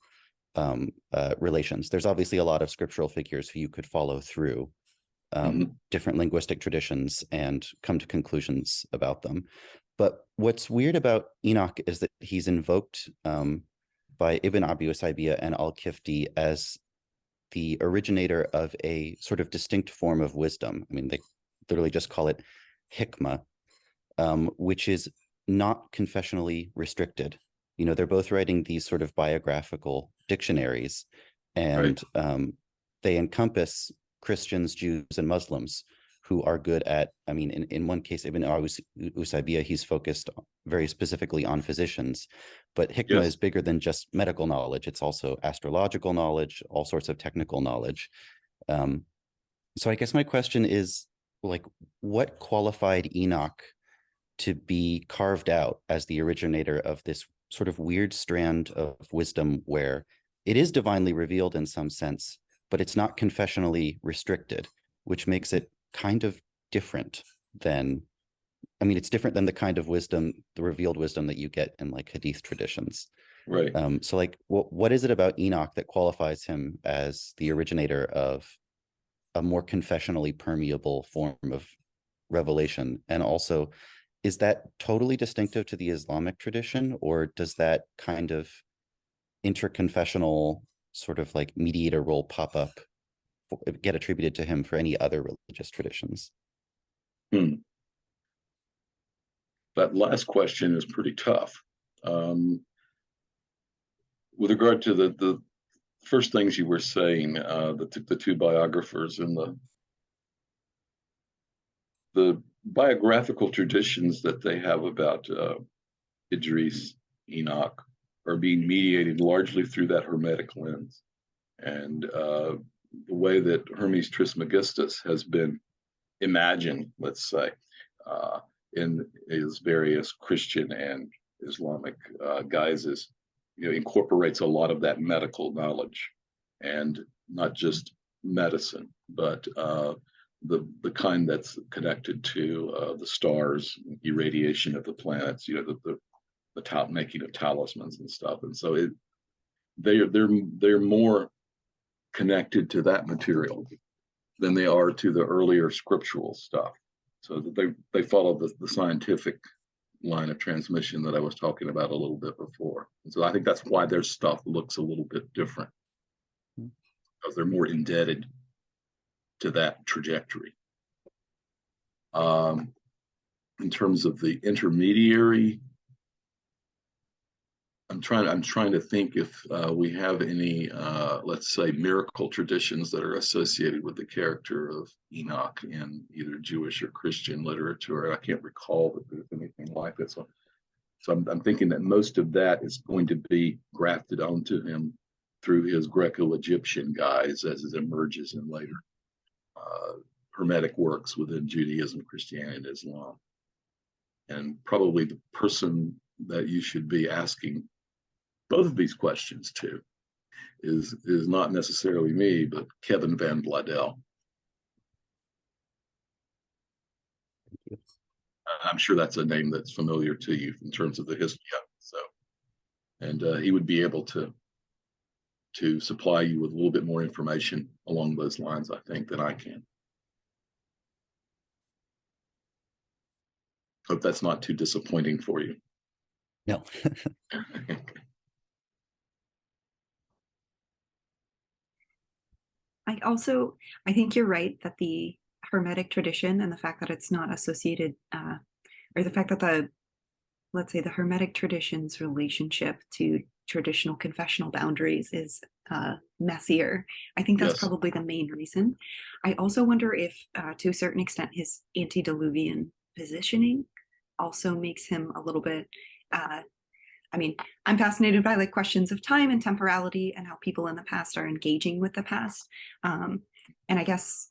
relations. There's obviously a lot of scriptural figures who you could follow through different linguistic traditions and come to conclusions about them. But what's weird about Enoch is that he's invoked by Ibn Abi Usaybiya and Al-Kifti as the originator of a sort of distinct form of wisdom. I mean, they literally just call it hikmah, which is not confessionally restricted. They're both writing these sort of biographical dictionaries, and they encompass Christians, Jews, and Muslims who are good at, I mean, in one case, Ibn Usaybiya, he's focused very specifically on physicians, but hikmah is bigger than just medical knowledge. It's also astrological knowledge, all sorts of technical knowledge. So I guess my question is, like, what qualified Enoch to be carved out as the originator of this sort of weird strand of wisdom where it is divinely revealed in some sense, but it's not confessionally restricted, which makes it kind of different than, I mean, it's different than the kind of wisdom, the revealed wisdom that you get in like Hadith traditions. Right. So like, what is it about Enoch that qualifies him as the originator of a more confessionally permeable form of revelation? And also, is that totally distinctive to the Islamic tradition, or does that kind of interconfessional sort of like mediator role pop up, get attributed to him for any other religious traditions? That last question is pretty tough. With regard to the first things you were saying, the two biographers and the biographical traditions that they have about Idris, Enoch, are being mediated largely through that Hermetic lens. And the way that Hermes Trismegistus has been imagined, let's say, in his various Christian and Islamic guises, incorporates a lot of that medical knowledge, and not just medicine, but the kind that's connected to the stars, irradiation of the planets, the making of talismans and stuff. And so they're more connected to that material than they are to the earlier scriptural stuff. So they follow the scientific line of transmission that I was talking about a little bit before. And so I think that's why their stuff looks a little bit different, because they're more indebted to that trajectory. In terms of the intermediary, I'm trying to think if we have any, let's say, miracle traditions that are associated with the character of Enoch in either Jewish or Christian literature. I can't recall that there's anything like that. So I'm thinking that most of that is going to be grafted onto him through his Greco-Egyptian guise as it emerges in later Hermetic works within Judaism, Christianity, and Islam. And probably the person that you should be asking both of these questions to is not necessarily me, but Kevin Van Bladel. I'm sure that's a name that's familiar to you in terms of the history of it. So, and he would be able to supply you with a little bit more information along those lines, I think, than I can. Hope that's not too disappointing for you. No. I think you're right that the Hermetic tradition and the fact that it's not associated, or the fact that let's say the Hermetic tradition's relationship to traditional confessional boundaries is messier. I think that's probably the main reason. I also wonder if, to a certain extent, his antediluvian positioning also makes him a little bit, I mean, I'm fascinated by like questions of time and temporality and how people in the past are engaging with the past. And I guess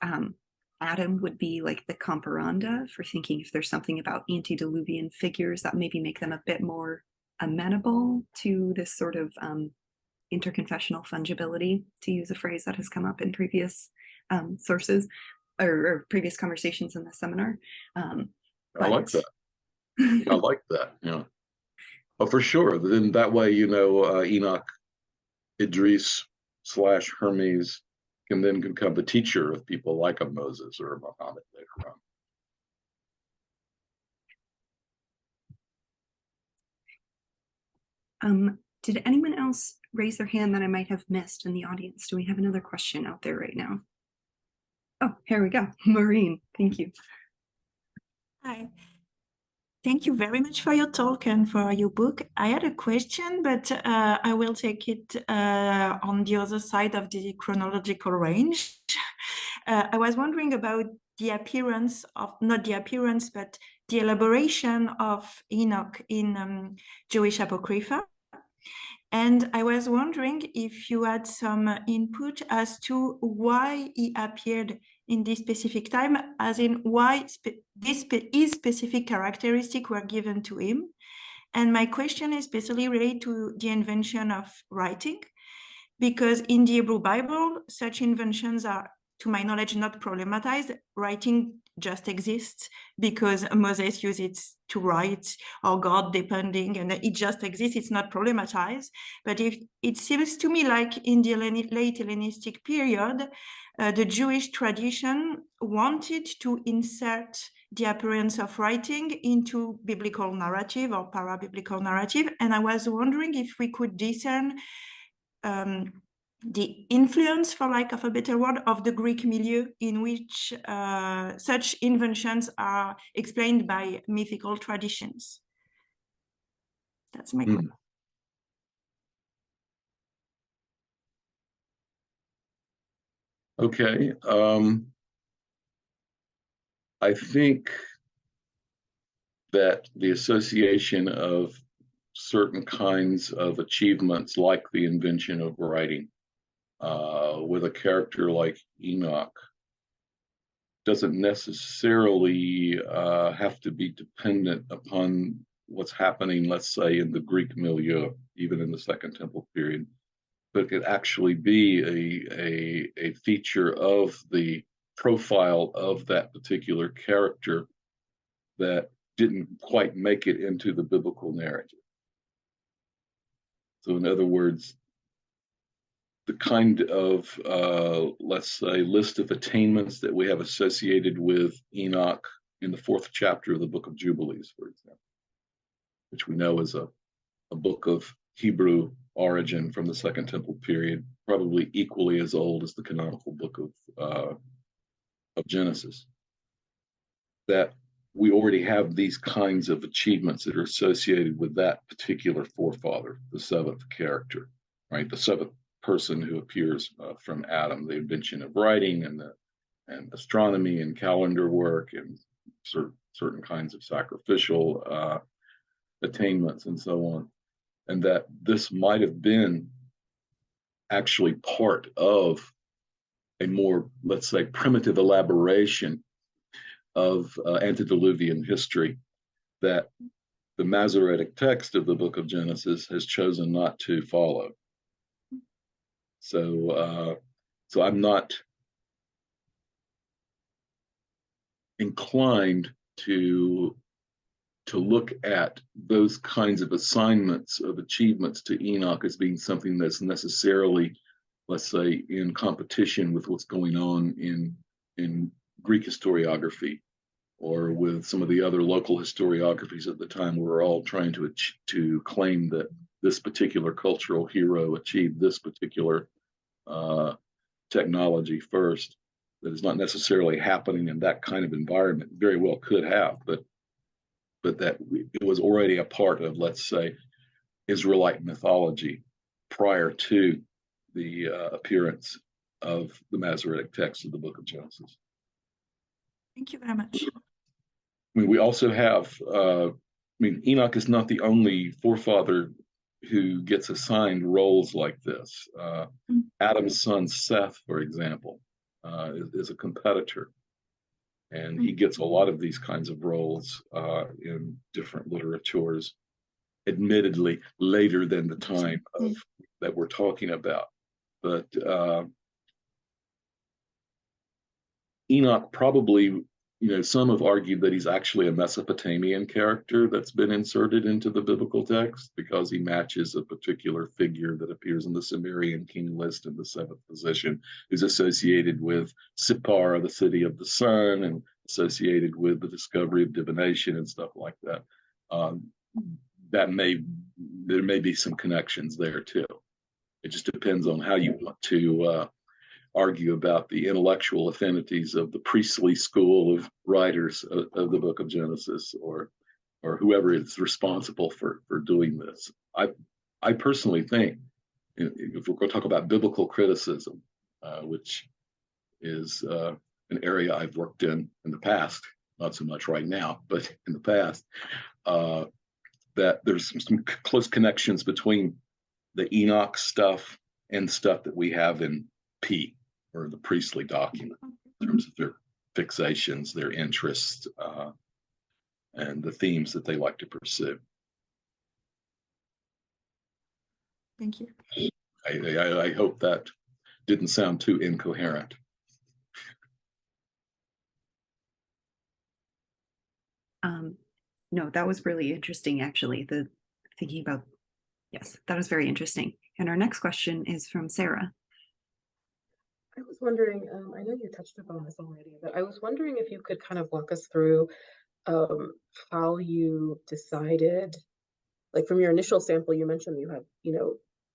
Adam would be like the comparanda for thinking if there's something about antediluvian figures that maybe make them a bit more amenable to this sort of interconfessional fungibility, to use a phrase that has come up in previous sources or previous conversations in the seminar. I like that. I like that. Yeah. Oh, for sure. Then that way, Enoch, Idris / Hermes can then become the teacher of people like a Moses or a Muhammad later on. Did anyone else raise their hand that I might have missed in the audience? Do we have another question out there right now? Oh, here we go. Maureen, thank you. Hi. Thank you very much for your talk and for your book. I had a question, but I will take it on the other side of the chronological range. I was wondering about the appearance of, not the appearance, but the elaboration of Enoch in Jewish Apocrypha. And I was wondering if you had some input as to why he appeared in this specific time, as in why his specific characteristics were given to him. And my question is basically related to the invention of writing, because in the Hebrew Bible, such inventions are, to my knowledge, not problematized. Writing just exists because Moses used it to write, or God, depending, and it just exists. It's not problematized. But if it seems to me like in the late Hellenistic period, the Jewish tradition wanted to insert the appearance of writing into biblical narrative or para-biblical narrative. And I was wondering if we could discern the influence, for lack of a better word, of the Greek milieu in which such inventions are explained by mythical traditions. That's my question. Okay. I think that the association of certain kinds of achievements, like the invention of writing, with a character like Enoch, doesn't necessarily have to be dependent upon what's happening, let's say, in the Greek milieu, even in the Second Temple period, but it could actually be a feature of the profile of that particular character that didn't quite make it into the biblical narrative. So in other words, the kind of, let's say, list of attainments that we have associated with Enoch in the 4th chapter of the Book of Jubilees, for example, which we know is a book of Hebrew origin from the Second Temple period, probably equally as old as the canonical book of Genesis. That we already have these kinds of achievements that are associated with that particular forefather, the 7th character, right? The 7th person who appears from Adam, the invention of writing and astronomy and calendar work and certain kinds of sacrificial attainments and so on. And that this might have been actually part of a more, let's say, primitive elaboration of antediluvian history that the Masoretic text of the book of Genesis has chosen not to follow. So I'm not inclined to look at those kinds of assignments of achievements to Enoch as being something that's necessarily, let's say, in competition with what's going on in Greek historiography or with some of the other local historiographies at the time. We're all trying to claim that this particular cultural hero achieved this particular technology first. That is not necessarily happening in that kind of environment. Very well could have, but that it was already a part of, let's say, Israelite mythology prior to the appearance of the Masoretic text of the book of Genesis. Thank you very much. I mean, we also have, Enoch is not the only forefather who gets assigned roles like this. Adam's son Seth, for example, is a competitor. And he gets a lot of these kinds of roles in different literatures, admittedly later than the time that we're talking about. But Enoch probably, some have argued that he's actually a Mesopotamian character that's been inserted into the biblical text because he matches a particular figure that appears in the Sumerian king list in the 7th position, who's associated with Sippar, the city of the sun, and associated with the discovery of divination and stuff like that. There may be some connections there too. It just depends on how you want to argue about the intellectual affinities of the priestly school of writers of the book of Genesis, or whoever is responsible for doing this. I personally think, if we're going to talk about biblical criticism, which is an area I've worked in the past, not so much right now, but in the past, that there's some close connections between the Enoch stuff and stuff that we have in P, or the priestly document, in terms of their fixations, their interests, and the themes that they like to pursue. Thank you. I hope that didn't sound too incoherent. No, that was really interesting, actually. Yes, that was very interesting. And our next question is from Sarah. I was wondering, I know you touched upon this already, but I was wondering if you could kind of walk us through how you decided, like from your initial sample, you mentioned you have,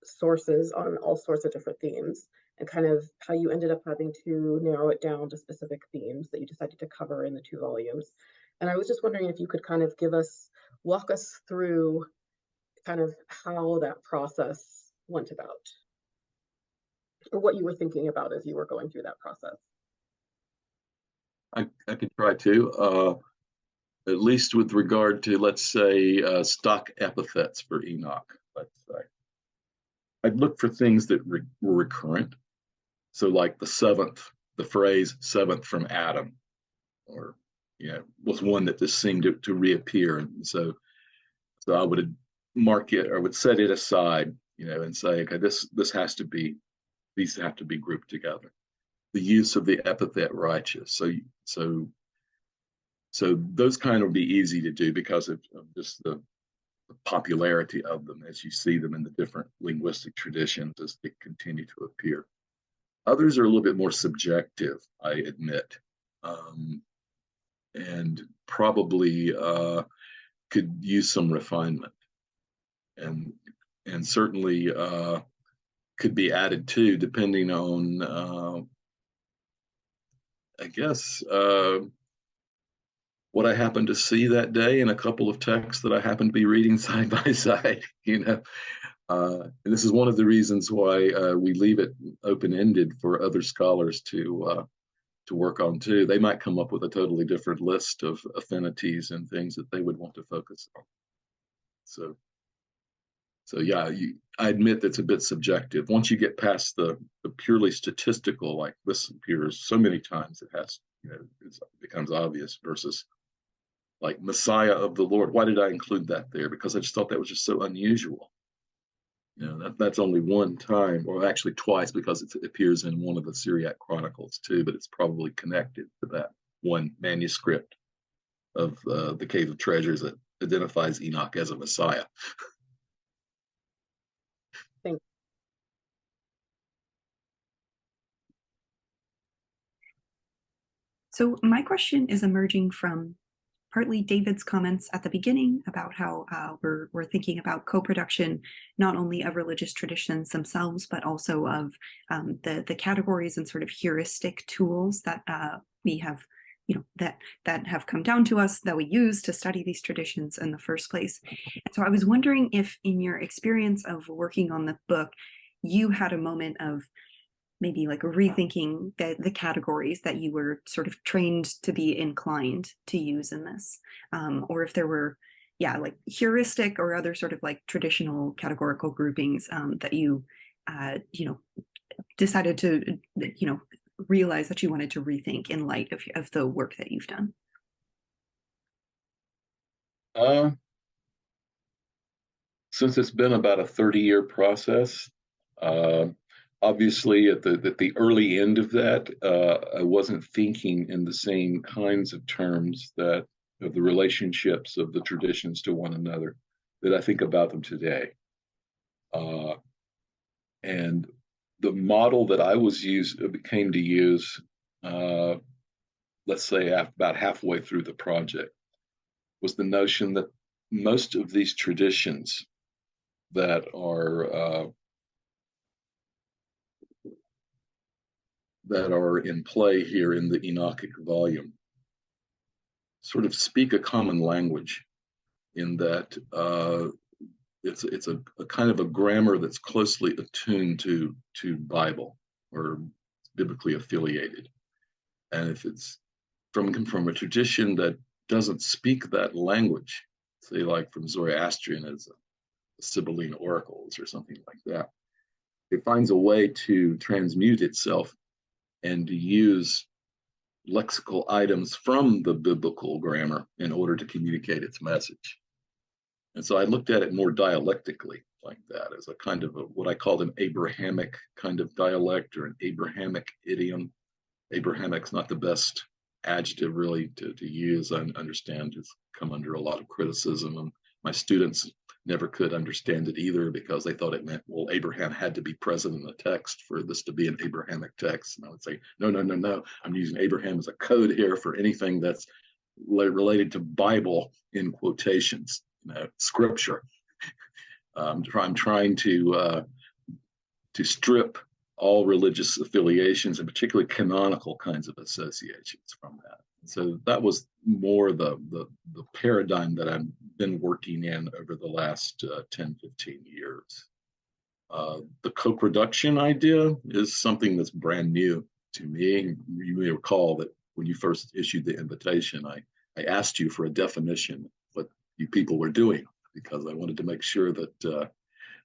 sources on all sorts of different themes, and kind of how you ended up having to narrow it down to specific themes that you decided to cover in the 2 volumes. And I was just wondering if you could kind of walk us through kind of how that process went about, or what you were thinking about as you were going through that process. I could try to, at least with regard to, let's say, stock epithets for Enoch, let's say. I'd look for things that were recurrent. So like the phrase 7th from Adam, or, was one that just seemed to reappear. And so I would mark it, or would set it aside, and say, okay, these have to be grouped together. The use of the epithet righteous. So those kind of be easy to do because of just the popularity of them as you see them in the different linguistic traditions as they continue to appear. Others are a little bit more subjective, I admit, and probably could use some refinement, and certainly could be added to depending on, I guess, what I happened to see that day in a couple of texts that I happened to be reading side by side, you know. And this is one of the reasons why we leave it open-ended for other scholars to work on too. They might come up with a totally different list of affinities and things that they would want to focus on. So yeah, I admit that's a bit subjective. Once you get past the purely statistical, like this appears so many times, it has, you know, it becomes obvious, versus like Messiah of the Lord. Why did I include that there? Because I just thought that was just so unusual. You know, that's only one time, or actually twice, because it appears in one of the Syriac Chronicles too, but it's probably connected to that one manuscript of the Cave of Treasures that identifies Enoch as a Messiah. Thanks. So my question is emerging from partly David's comments at the beginning about how we're thinking about co-production, not only of religious traditions themselves, but also of the categories and sort of heuristic tools that we have, you know, that have come down to us that we use to study these traditions in the first place. And so I was wondering if, in your experience of working on the book, you had a moment of maybe like rethinking the categories that you were sort of trained to be inclined to use in this, or if there were, yeah, like heuristic or other sort of like traditional categorical groupings that you, you know, decided to, you know, realize that you wanted to rethink in light of the work that you've done. Since it's been about a 30-year process, obviously at the early end of that, I wasn't thinking in the same kinds of terms that of the relationships of the traditions to one another that I think about them today. And the model that I came to use, let's say about halfway through the project, was the notion that most of these traditions that are in play here in the Enochic volume sort of speak a common language, in that it's a kind of a grammar that's closely attuned to Bible or biblically affiliated. And if it's from a tradition that doesn't speak that language, say like from Zoroastrianism, Sibylline oracles or something like that, it finds a way to transmute itself and to use lexical items from the biblical grammar in order to communicate its message. And so I looked at it more dialectically, like that, as a kind of what I called an Abrahamic kind of dialect, or an Abrahamic idiom. Abrahamic's not the best adjective really to use. I understand it's come under a lot of criticism, and my students never could understand it either, because they thought it meant, well, Abraham had to be present in the text for this to be an Abrahamic text. And I would say, no, I'm using Abraham as a code here for anything that's related to Bible in quotations, you know, scripture. I'm trying to strip all religious affiliations, and particularly canonical kinds of associations, from that. So that was more the paradigm that I've been working in over the last 10, 15 years. The co-production idea is something that's brand new to me. You may recall that when you first issued the invitation, I asked you for a definition of what you people were doing, because I wanted to make sure that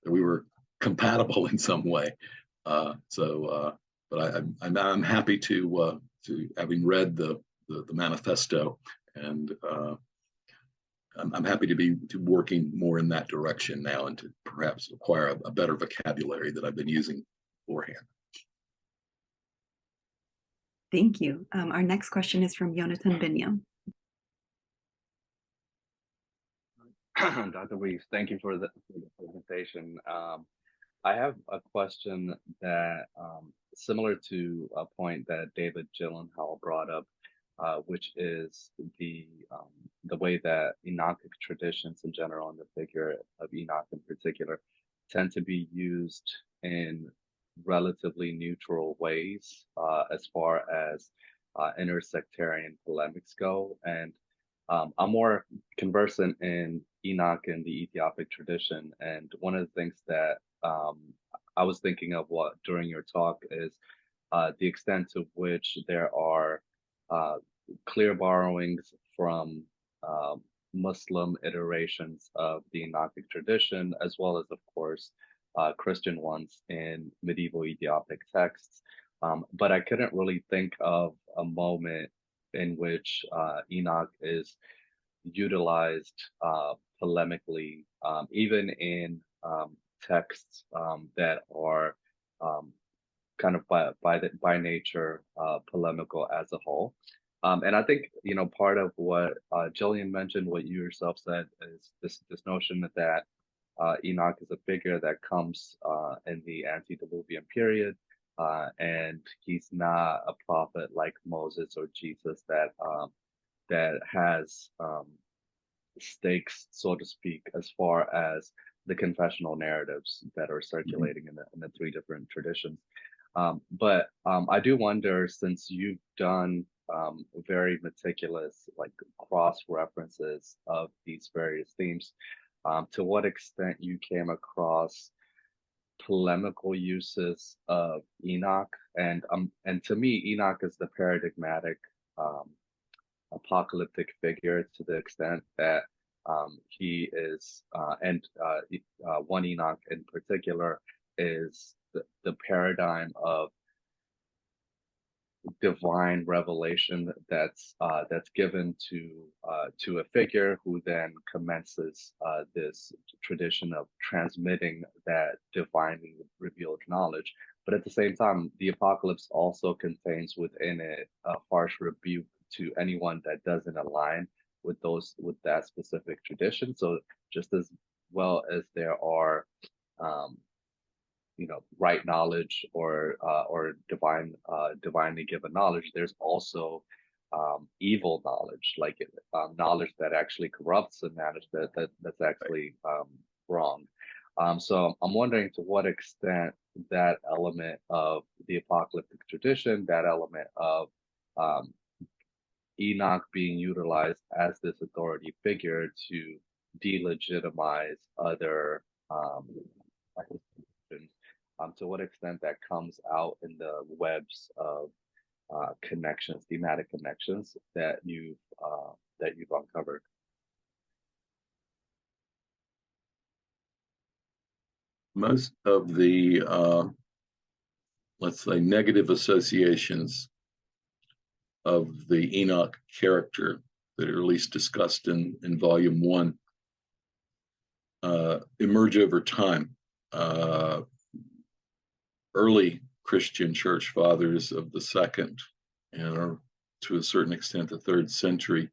we were compatible in some way. But I'm happy to having read the manifesto, and I'm happy to be working more in that direction now, and to perhaps acquire a better vocabulary that I've been using beforehand. Thank you. Our next question is from Jonathan Binyam. Dr. Reeves, thank you for the presentation. I have a question that similar to a point that David Gyllenhaal brought up, which is the way that Enochic traditions in general and the figure of Enoch in particular tend to be used in relatively neutral ways as far as intersectarian polemics go. And I'm more conversant in Enoch and the Ethiopic tradition. And one of the things that I was thinking of what during your talk is the extent to which there are clear borrowings from Muslim iterations of the Enochic tradition, as well as, of course, Christian ones in medieval Ethiopic texts. But I couldn't really think of a moment in which Enoch is utilized polemically, even in texts that are kind of by nature polemical as a whole. And I think, you know, part of what Jillian mentioned, what you yourself said, is this notion that Enoch is a figure that comes in the antediluvian period, and he's not a prophet like Moses or Jesus that has stakes, so to speak, as far as the confessional narratives that are circulating in the three different traditions. But I do wonder, since you've done very meticulous, like, cross references of these various themes, to what extent you came across polemical uses of Enoch, and to me, Enoch is the paradigmatic apocalyptic figure, to the extent that he is, one Enoch in particular is the paradigm of divine revelation that's given to a figure who then commences this tradition of transmitting that divinely revealed knowledge. But at the same time, the apocalypse also contains within it a harsh rebuke to anyone that doesn't align with that specific tradition. So just as well as there are right knowledge or divinely given knowledge, there's also evil knowledge, like knowledge that actually corrupts and knowledge that's actually wrong. So I'm wondering to what extent that element of the apocalyptic tradition, that element of Enoch being utilized as this authority figure to delegitimize other to what extent that comes out in the webs of connections, thematic connections that you've uncovered. Most of the, let's say, negative associations of the Enoch character that are at least discussed in volume 1 emerge over time. Early Christian church fathers of the 2nd and to a certain extent the 3rd century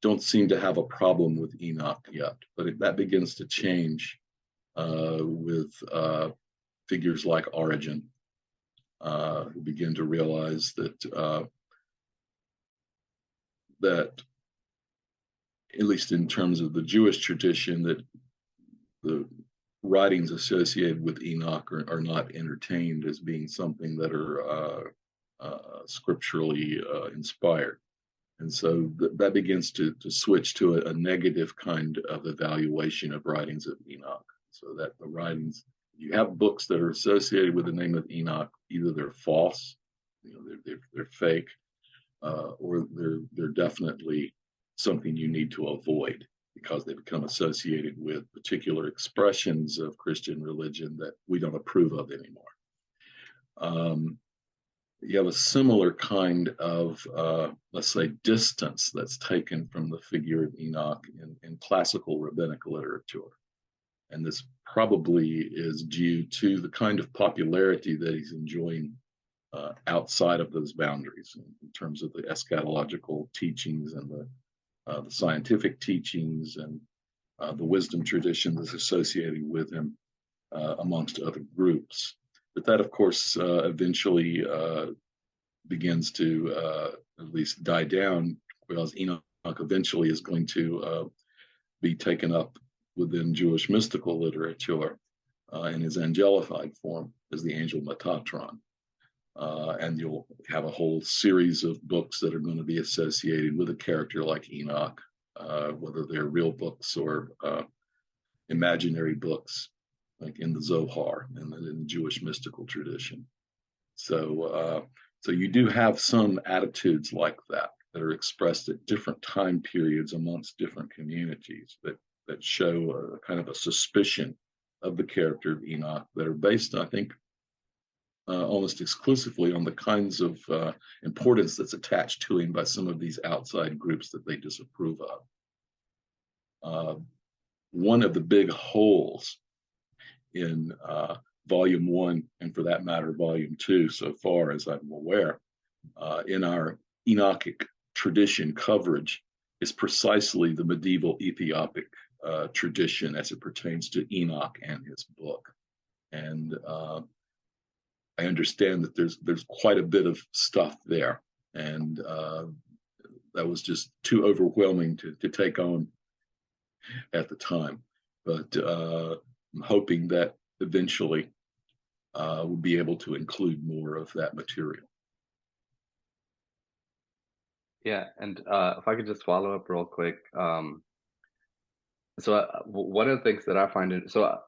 don't seem to have a problem with Enoch yet, but that begins to change with figures like Origen, who begin to realize that that, at least in terms of the Jewish tradition, that the writings associated with Enoch are not entertained as being something that are scripturally inspired. And so that begins to switch to a negative kind of evaluation of writings of Enoch. So that the writings, you have books that are associated with the name of Enoch, either they're false, they're fake, or they're definitely something you need to avoid, because they become associated with particular expressions of Christian religion that we don't approve of anymore. You have a similar kind of, let's say, distance that's taken from the figure of Enoch in classical rabbinic literature. And this probably is due to the kind of popularity that he's enjoying outside of those boundaries in terms of the eschatological teachings and the scientific teachings and the wisdom tradition that's associated with him, amongst other groups. But that, of course, eventually begins to at least die down, because Enoch eventually is going to be taken up within Jewish mystical literature in his angelified form as the angel Metatron. And you'll have a whole series of books that are going to be associated with a character like Enoch, whether they're real books or imaginary books, like in the Zohar and in the Jewish mystical tradition. So, so you do have some attitudes like that are expressed at different time periods amongst different communities that show a kind of a suspicion of the character of Enoch that are based, I think, almost exclusively on the kinds of importance that's attached to him by some of these outside groups that they disapprove of. One of the big holes in Volume 1, and for that matter, Volume 2, so far as I'm aware, in our Enochic tradition coverage, is precisely the medieval Ethiopic tradition as it pertains to Enoch and his book. And I understand that there's quite a bit of stuff there, and that was just too overwhelming to take on at the time. But I'm hoping that eventually we'll be able to include more of that material. Yeah, and if I could just follow up real quick. So one of the things that I find it, so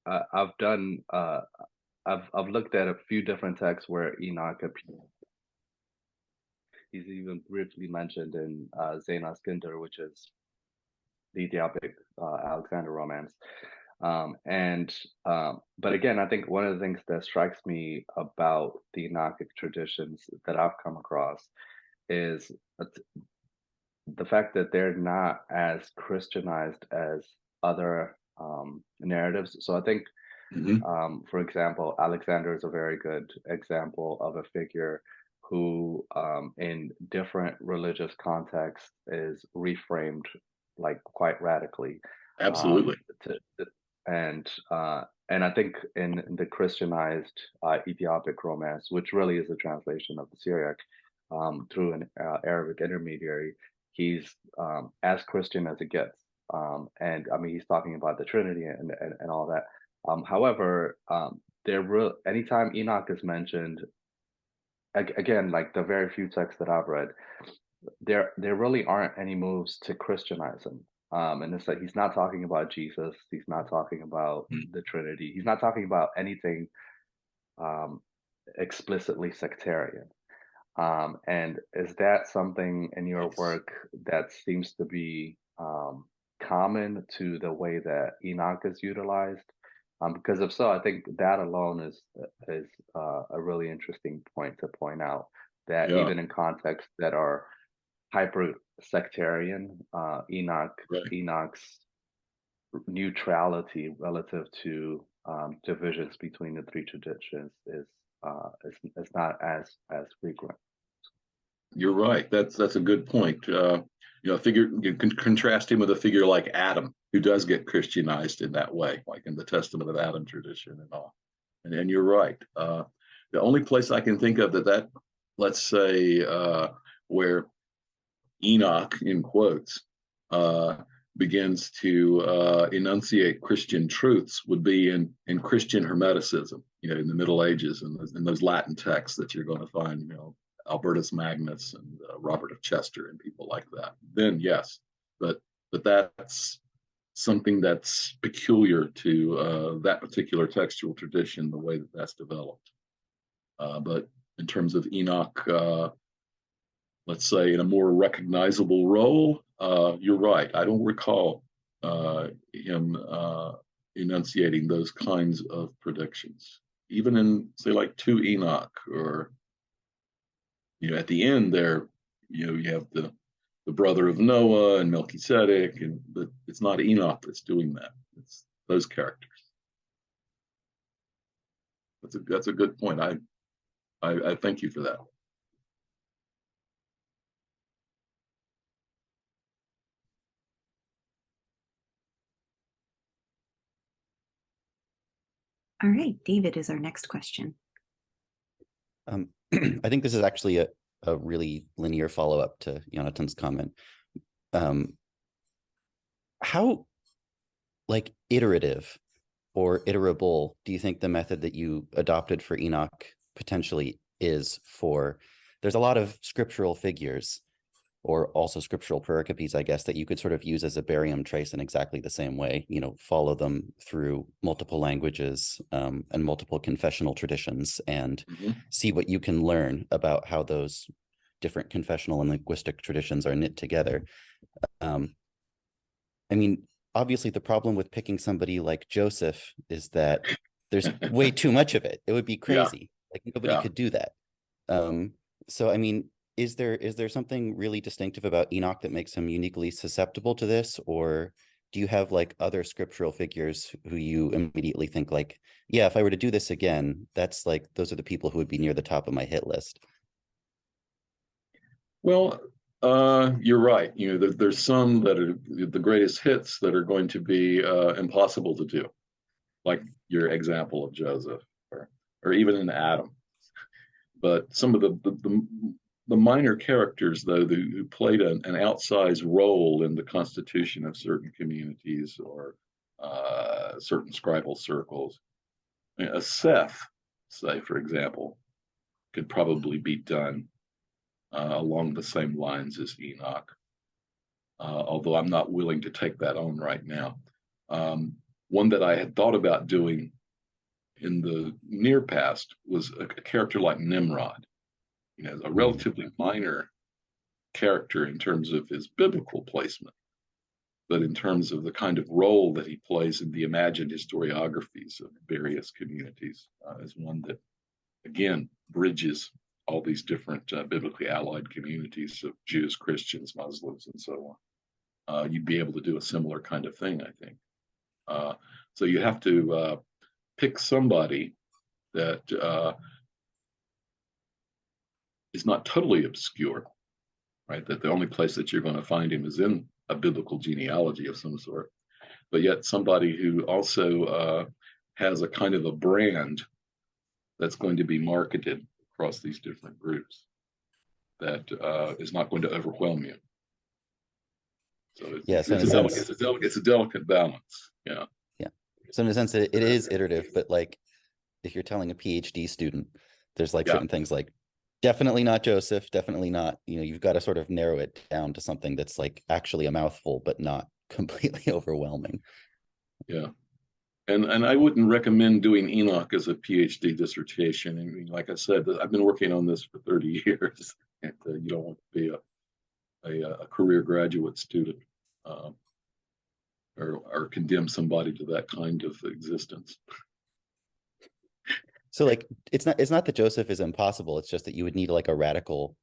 I've done I've looked at a few different texts where Enoch appears. He's even briefly mentioned in Zaina's Kinder, which is the Ethiopic Alexander romance. But again, I think one of the things that strikes me about the Enochic traditions that I've come across is the fact that they're not as Christianized as other narratives. So I think, for example, Alexander is a very good example of a figure who, in different religious contexts, is reframed like quite radically. Absolutely. And I think in the Christianized Ethiopic romance, which really is a translation of the Syriac through an Arabic intermediary, he's as Christian as it gets. And I mean, he's talking about the Trinity and all that. However, anytime Enoch is mentioned, again, like the very few texts that I've read, there really aren't any moves to Christianize him. And it's like he's not talking about Jesus. He's not talking about the Trinity. He's not talking about anything explicitly sectarian. And is that something in your work that seems to be common to the way that Enoch is utilized? Because if so, I think that alone is a really interesting point to point out, that even in contexts that are hyper sectarian, Enoch's neutrality relative to divisions between the three traditions is not as frequent. You're right. That's a good point. Figure, you can contrast him with a figure like Adam, who does get Christianized in that way, like in the Testament of Adam tradition and all. And you're right. The only place I can think of that let's say, where Enoch, in quotes, begins to enunciate Christian truths would be in Christian Hermeticism, in the Middle Ages, and in those Latin texts that you're going to find, Albertus Magnus and Robert of Chester and people like that. Then yes, but that's something that's peculiar to that particular textual tradition, the way that's developed. But in terms of Enoch, let's say in a more recognizable role, you're right. I don't recall him enunciating those kinds of predictions, even in, say, like 2 Enoch, or at the end there, you have the brother of Noah and Melchizedek, but it's not Enoch that's doing that. It's those characters. That's a good point. I thank you for that. All right, David is our next question. I think this is actually a really linear follow-up to Jonathan's comment. How like iterative or iterable do you think the method that you adopted for Enoch potentially is for? There's a lot of scriptural figures, or also scriptural pericopes, I guess, that you could sort of use as a barium trace in exactly the same way, follow them through multiple languages and multiple confessional traditions and see what you can learn about how those different confessional and linguistic traditions are knit together. I mean, obviously the problem with picking somebody like Joseph is that there's way too much of it. It would be crazy. Like nobody could do that. So, I mean, is there something really distinctive about Enoch that makes him uniquely susceptible to this? Or do you have like other scriptural figures who you immediately think like, yeah, if I were to do this again, that's like, those are the people who would be near the top of my hit list? Well, you're right. There's some that are the greatest hits that are going to be impossible to do, like your example of Joseph, or even in Adam. But some of the minor characters, though, who played an outsized role in the constitution of certain communities or certain scribal circles, a Seth, say, for example, could probably be done along the same lines as Enoch, although I'm not willing to take that on right now. One that I had thought about doing in the near past was a character like Nimrod, a relatively minor character in terms of his biblical placement, but in terms of the kind of role that he plays in the imagined historiographies of various communities, is one that, again, bridges all these different biblically allied communities of Jews, Christians, Muslims, and so on. You'd be able to do a similar kind of thing, I think. So you have to pick somebody that is not totally obscure, right? That the only place that you're going to find him is in a biblical genealogy of some sort, but yet somebody who also has a kind of a brand that's going to be marketed across these different groups that is not going to overwhelm you. So it's a delicate balance. Yeah. So in a sense, it is iterative, but like if you're telling a PhD student, there's like certain things like definitely not Joseph, definitely not, you've got to sort of narrow it down to something that's like actually a mouthful, but not completely overwhelming. Yeah. And I wouldn't recommend doing Enoch as a PhD dissertation. I mean, like I said, I've been working on this for 30 years, and you don't want to be a career graduate student or condemn somebody to that kind of existence. So like it's not that Joseph is impossible, it's just that you would need like a radical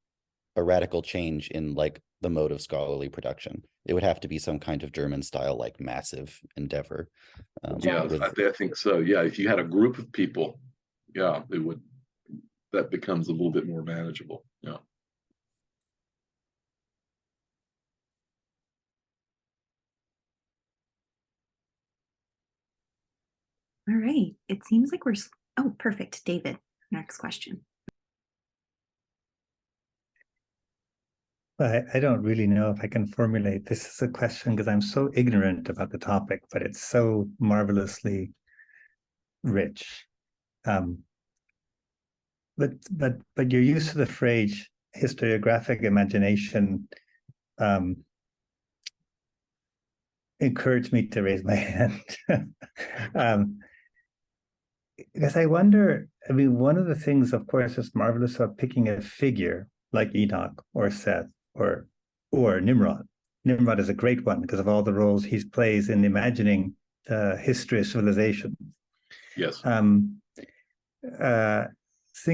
change in like the mode of scholarly production. It would have to be some kind of German style like massive endeavor. I think so. Yeah, if you had a group of people, that becomes a little bit more manageable. Yeah. All right, it seems like oh, perfect. David, next question. I don't really know if I can formulate this as a question because I'm so ignorant about the topic, but it's so marvelously rich. But your use of the phrase historiographic imagination encouraged me to raise my hand. Because I wonder, I mean, one of the things, of course, that's marvelous about picking a figure like Enoch or Seth or Nimrod. Nimrod is a great one because of all the roles he plays in imagining the history of civilization. Yes. Thing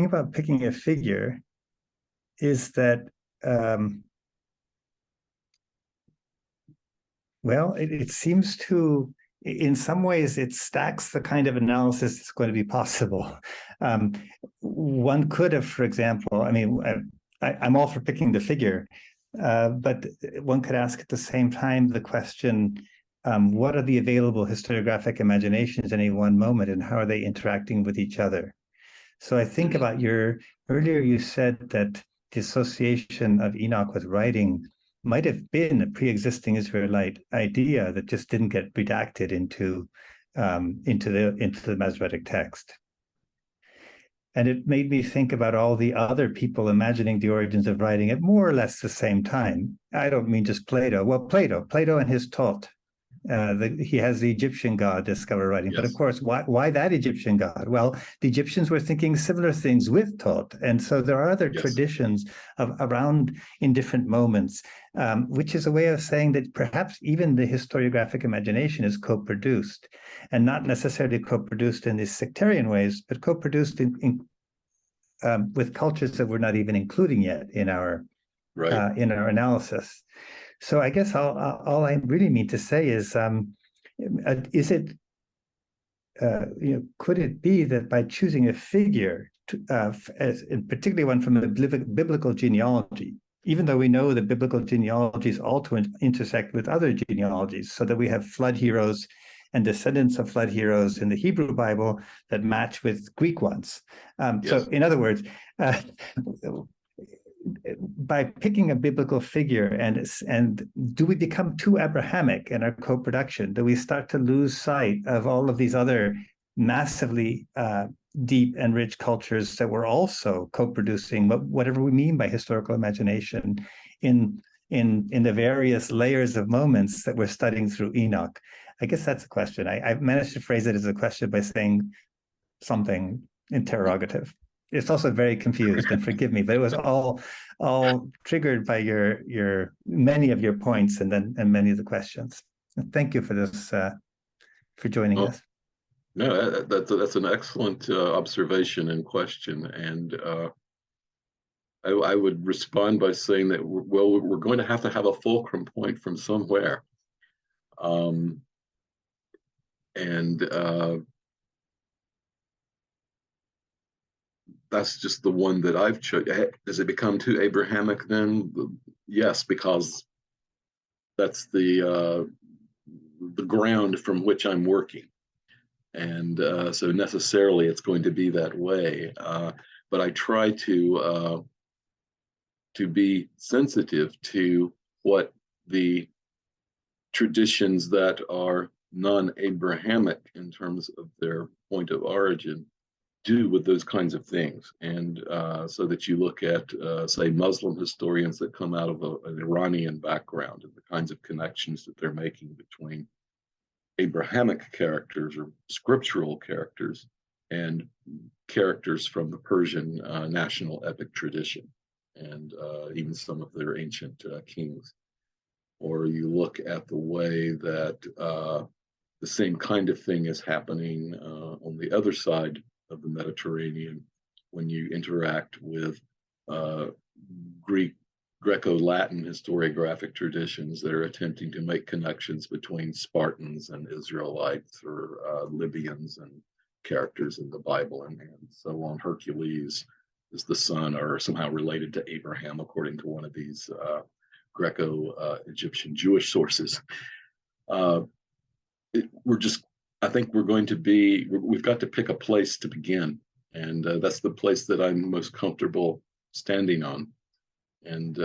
about picking a figure is that, well, it seems to, in some ways, it stacks the kind of analysis that's going to be possible. One could have, for example, I mean, I'm all for picking the figure, but one could ask at the same time the question, what are the available historiographic imaginations in any one moment, and how are they interacting with each other? So I think about earlier you said that the association of Enoch with writing might have been a pre-existing Israelite idea that just didn't get redacted into the Masoretic text. And it made me think about all the other people imagining the origins of writing at more or less the same time. I don't mean just Plato. Well, Plato and his taught. He has the Egyptian god discover writing. But of Yes. course, why that Egyptian god? Well, the Egyptians were thinking similar things with Thoth. And so there are other Yes. traditions around in different moments, which is a way of saying that perhaps even the historiographic imagination is co-produced, and not necessarily co-produced in these sectarian ways, but co-produced with cultures that we're not even including yet in our analysis. So I guess all I really mean to say is it could it be that by choosing a figure, particularly one from a biblical genealogy, even though we know that biblical genealogies also intersect with other genealogies, so that we have flood heroes and descendants of flood heroes in the Hebrew Bible that match with Greek ones. Yes. So in other words, by picking a biblical figure, and do we become too Abrahamic in our co-production? Do we start to lose sight of all of these other massively deep and rich cultures that were also co-producing whatever we mean by historical imagination in the various layers of moments that we're studying through Enoch? I guess that's a question. I've managed to phrase it as a question by saying something interrogative. It's also very confused, and forgive me, but it was all triggered by your many of your points and many of the questions. Thank you for this for joining us. No, that's an excellent observation and question, and I would respond by saying that we're going to have a fulcrum point from somewhere, and that's just the one that I've chosen. Does it become too Abrahamic then? Yes, because that's the ground from which I'm working, and so necessarily it's going to be that way. But I try to be sensitive to what the traditions that are non-Abrahamic in terms of their point of origin do with those kinds of things. And so that you look at, say, Muslim historians that come out of an Iranian background and the kinds of connections that they're making between Abrahamic characters or scriptural characters and characters from the Persian national epic tradition, and even some of their ancient kings. Or you look at the way that the same kind of thing is happening on the other side of the Mediterranean when you interact with Greco-Latin historiographic traditions that are attempting to make connections between Spartans and Israelites, or Libyans and characters in the Bible, and so on. Hercules is the son or somehow related to Abraham, according to one of these Greco-Egyptian Jewish sources. I think we've got to pick a place to begin. And that's the place that I'm most comfortable standing on. And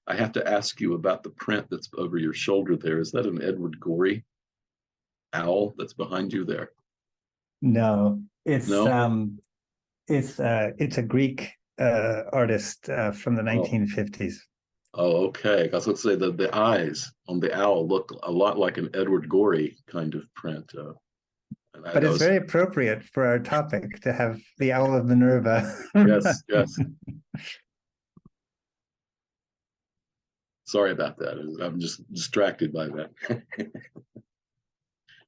I have to ask you about the print that's over your shoulder there. Is that an Edward Gorey owl that's behind you there? No, it's No? it's a Greek artist from the 1950s. Oh, okay. I was going to say that the eyes on the owl look a lot like an Edward Gorey kind of print. But it's very appropriate for our topic to have the Owl of Minerva. Yes, yes. Sorry about that. I'm just distracted by that.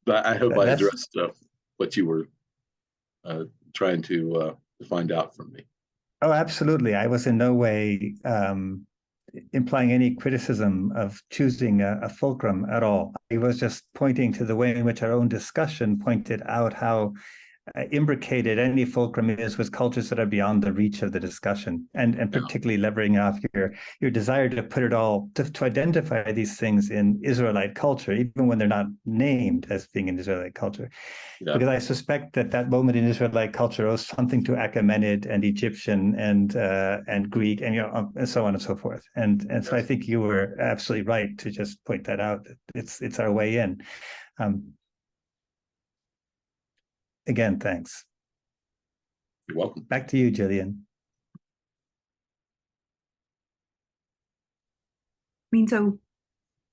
But I hope I addressed what you were trying to find out from me. Oh, absolutely. I was in no way implying any criticism of choosing a fulcrum at all. I was just pointing to the way in which our own discussion pointed out how imbricated any fulcrum is with cultures that are beyond the reach of the discussion, and particularly leveraging off your desire to put it all to identify these things in Israelite culture, even when they're not named as being in Israelite culture. Yeah. Because I suspect that moment in Israelite culture owes something to Achaemenid and Egyptian and Greek and so on and so forth. And so I think you were absolutely right to just point that out. It's our way in. Again, thanks. You're welcome. Back to you, Jillian. I mean, so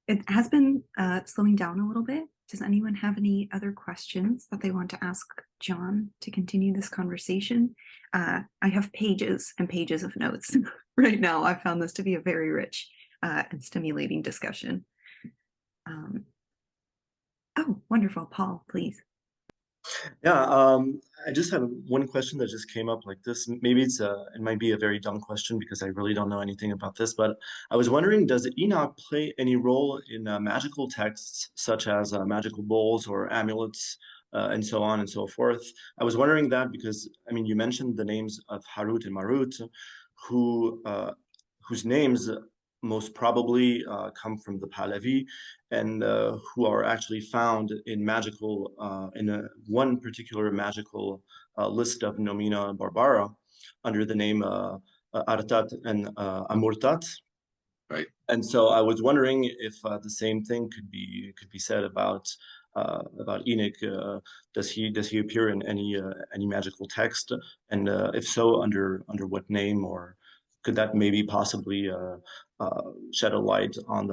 it has been slowing down a little bit. Does anyone have any other questions that they want to ask John to continue this conversation? I have pages and pages of notes right now. I found this to be a very rich and stimulating discussion. Oh, wonderful. Paul, please. Yeah, I just have one question that just came up like this. Maybe it might be a very dumb question because I really don't know anything about this, but I was wondering, does Enoch play any role in magical texts such as magical bowls or amulets and so on and so forth? I was wondering that because, I mean, you mentioned the names of Harut and Marut, whose names most probably come from the Pahlavi, and who are actually found in one particular magical list of Nomina Barbara under the name Artat and Amurtat. Right. And so I was wondering if the same thing could be said about Enoch. Does he appear in any magical text, and if so, under what name, or could that maybe possibly shed a light on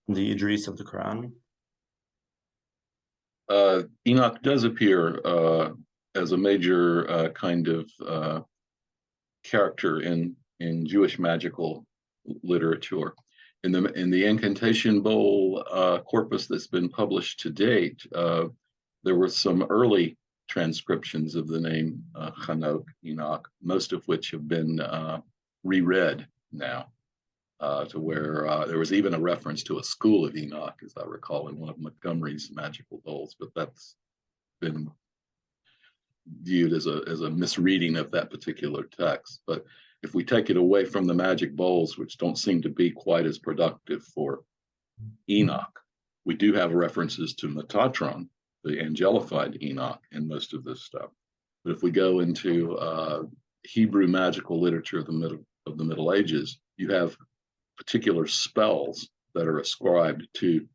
the Idris of the Quran? Enoch does appear as a major kind of character in Jewish magical literature. In the incantation bowl corpus that's been published to date, there were some early transcriptions of the name Enoch, most of which have been reread now. To where there was even a reference to a school of Enoch, as I recall, in one of Montgomery's magical bowls, but that's been viewed as a misreading of that particular text. But if we take it away from the magic bowls, which don't seem to be quite as productive for Enoch, we do have references to Metatron, the angelified Enoch, in most of this stuff. But if we go into Hebrew magical literature of the Middle Ages, you have particular spells that are ascribed to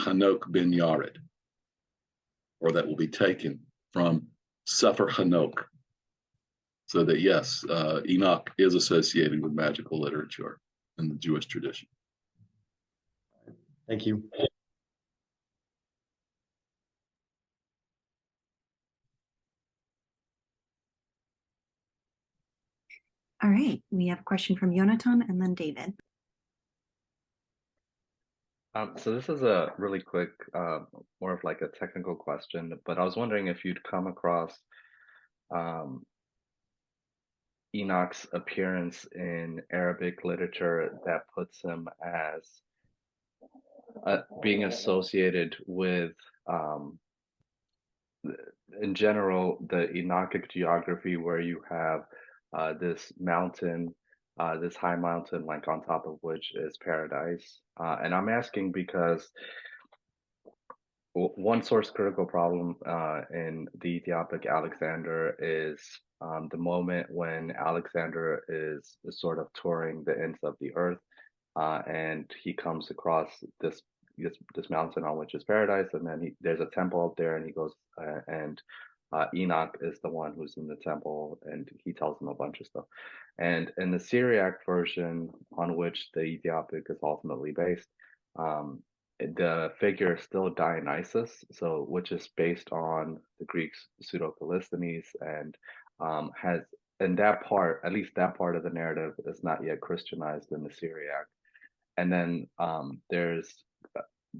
Hanok bin Yared, or that will be taken from Sefer Hanok. So that, yes, Enoch is associated with magical literature in the Jewish tradition. Thank you. All right, we have a question from Jonathan and then David. So this is a really quick, more of like a technical question, but I was wondering if you'd come across Enoch's appearance in Arabic literature that puts him as being associated with, in general, the Enochic geography, where you have this mountain, this high mountain, like on top of which is paradise. And I'm asking because one source critical problem in the Ethiopic Alexander is the moment when Alexander is sort of touring the ends of the earth, and he comes across this mountain on which is paradise, and then there's a temple up there, and he goes and Enoch is the one who's in the temple, and he tells him a bunch of stuff. And in the Syriac version, on which the Ethiopic is ultimately based, the figure is still Dionysus, so which is based on the Greek Pseudo-Callisthenes, and has, and that part, at least that part of the narrative, is not yet Christianized in the Syriac. And then there's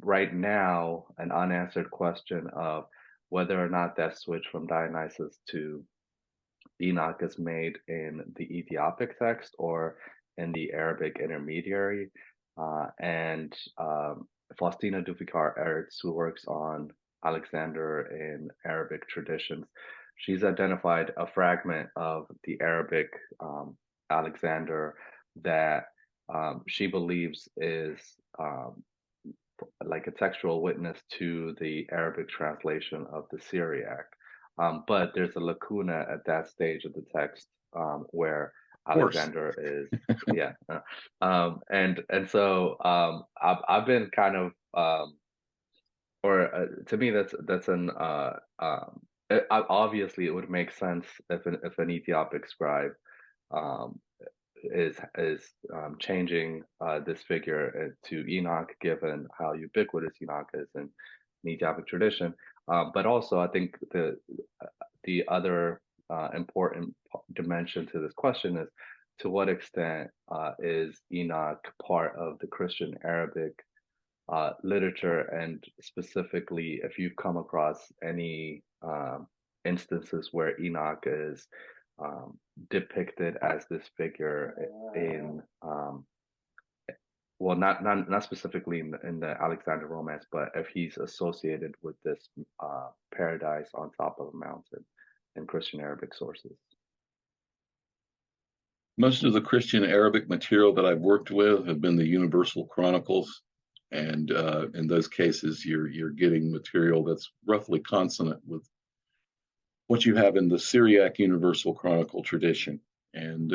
right now an unanswered question of whether or not that switch from Dionysus to Enoch is made in the Ethiopic text or in the Arabic intermediary. And Faustina Dufekar Ertz, who works on Alexander in Arabic traditions. She's identified a fragment of the Arabic Alexander that she believes is like a textual witness to the Arabic translation of the Syriac. But there's a lacuna at that stage of the text where Alexander is, yeah. And so I've been kind of, to me that's an obviously it would make sense if an Ethiopic scribe um, is changing this figure to Enoch, given how ubiquitous Enoch is in Ethiopic tradition. But also, I think the other important dimension to this question is to what extent is Enoch part of the Christian Arabic literature, and specifically if you've come across any instances where Enoch is depicted as this figure in well, not specifically in the Alexander romance, but if he's associated with this paradise on top of a mountain in Christian Arabic sources. Most of the Christian Arabic material that I've worked with have been the Universal Chronicles, and in those cases, you're getting material that's roughly consonant with what you have in the Syriac Universal Chronicle tradition, and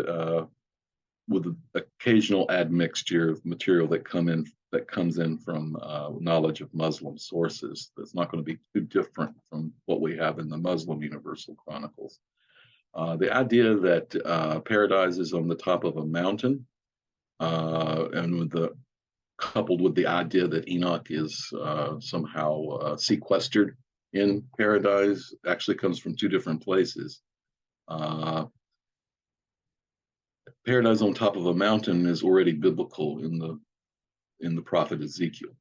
with an occasional admixture of material that comes in from knowledge of Muslim sources. That's not going to be too different from what we have in the Muslim Universal Chronicles. The idea that paradise is on the top of a mountain, and coupled with the idea that Enoch is somehow sequestered in paradise, actually comes from two different places. Paradise on top of a mountain is already biblical in the prophet Ezekiel,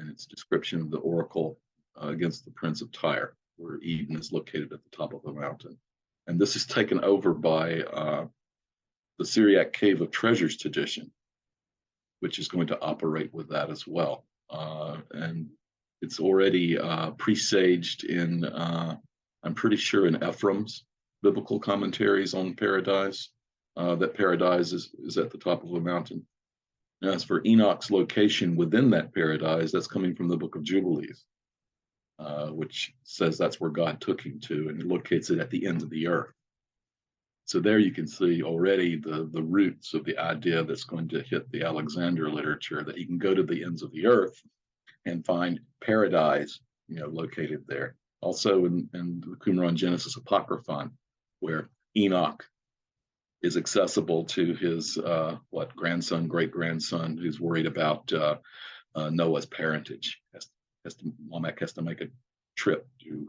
in its description of the oracle against the prince of Tyre, where Eden is located at the top of a mountain. And this is taken over by the Syriac Cave of Treasures tradition, which is going to operate with that as well. And it's already presaged in, I'm pretty sure, in Ephraim's biblical commentaries on paradise, that paradise is at the top of a mountain. And as for Enoch's location within that paradise, that's coming from the book of Jubilees, which says that's where God took him to, and he locates it at the ends of the earth. So there you can see already the roots of the idea that's going to hit the Alexander literature, that you can go to the ends of the earth and find paradise, located there. Also in the Qumran Genesis Apocryphon, where Enoch is accessible to his grandson, great-grandson, who's worried about Noah's parentage. Lamech has to make a trip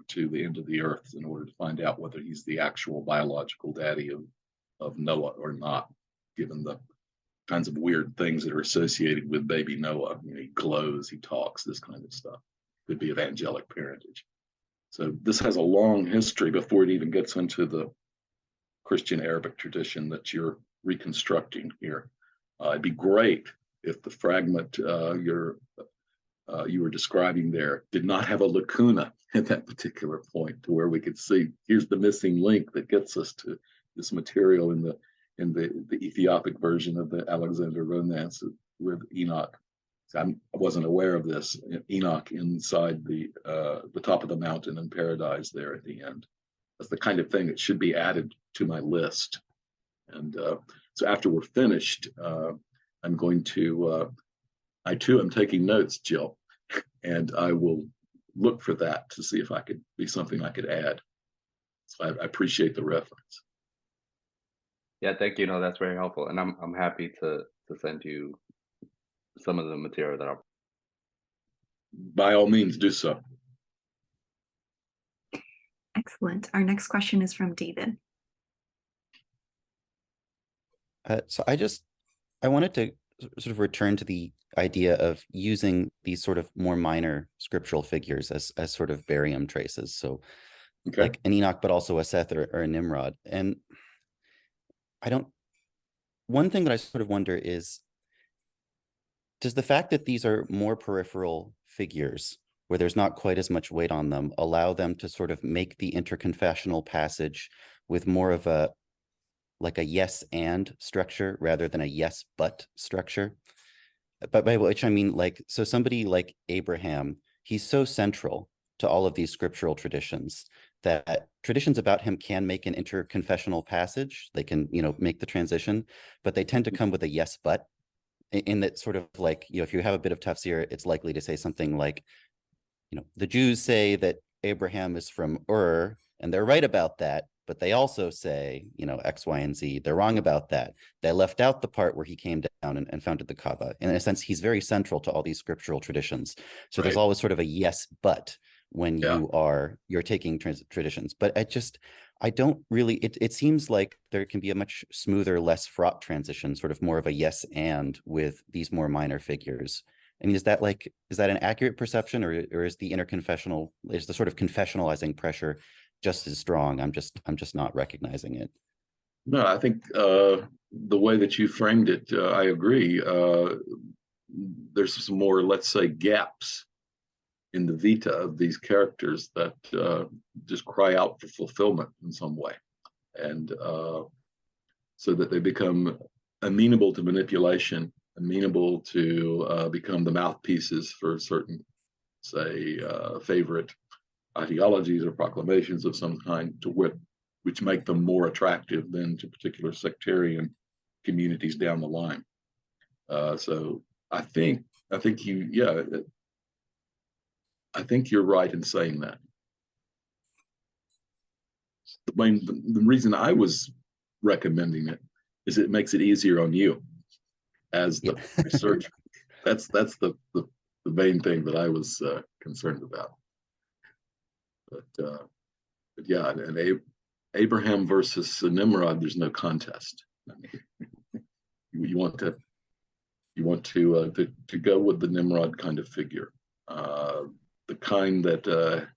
to the end of the earth in order to find out whether he's the actual biological daddy of Noah or not, given the kinds of weird things that are associated with baby Noah. He glows, he talks, this kind of stuff. Could be of angelic parentage. So this has a long history before it even gets into the Christian Arabic tradition that you're reconstructing here. It'd be great if the fragment you were describing there did not have a lacuna at that particular point, to where we could see here's the missing link that gets us to this material in the Ethiopic version of the Alexander romance with Enoch. So I wasn't aware of this. Enoch inside the top of the mountain in paradise there at the end. That's the kind of thing that should be added to my list. And so after we're finished, I'm going to, I too am taking notes, Jill, and I will look for that to see if I could be something I could add. So I appreciate the reference. Yeah, thank you. No, that's very helpful. And I'm happy to send you some of the material that I'll. By all means, do so. Excellent. Our next question is from David. So I wanted to sort of return to the idea of using these sort of more minor scriptural figures as sort of barium traces. So like an Enoch, but also a Seth or a Nimrod. And one thing that I sort of wonder is, does the fact that these are more peripheral figures where there's not quite as much weight on them, allow them to sort of make the interconfessional passage with more of a like a yes and structure rather than a yes but structure. But by which I mean, like, so somebody like Abraham, he's so central to all of these scriptural traditions that traditions about him can make an interconfessional passage. They can, you know, make the transition, but they tend to come with a yes but, in that sort of like, you know, if you have a bit of tafsir, it's likely to say something like, you know, the Jews say that Abraham is from Ur, and they're right about that, but they also say, you know, X, Y, and Z. They're wrong about that. They left out the part where he came down and founded the Kaaba. And in a sense, he's very central to all these scriptural traditions. So there's always sort of a yes, but when you're taking traditions. But I don't really, it seems like there can be a much smoother, less fraught transition, sort of more of a yes and with these more minor figures. I mean, is that an accurate perception, or is the is the sort of confessionalizing pressure just as strong? I'm just not recognizing it. No, I think the way that you framed it, I agree. There's some more, let's say, gaps in the vita of these characters that just cry out for fulfillment in some way, and so that they become amenable to manipulation, amenable to become the mouthpieces for certain, say, favorite ideologies or proclamations of some kind, to which make them more attractive than to particular sectarian communities down the line. So I think you're right in saying that. The reason I was recommending it is it makes it easier on you as the researcher. That's the main thing that I was concerned about. But yeah, and Abraham versus Nimrod, there's no contest. I mean, you want to go with the Nimrod kind of figure, the kind that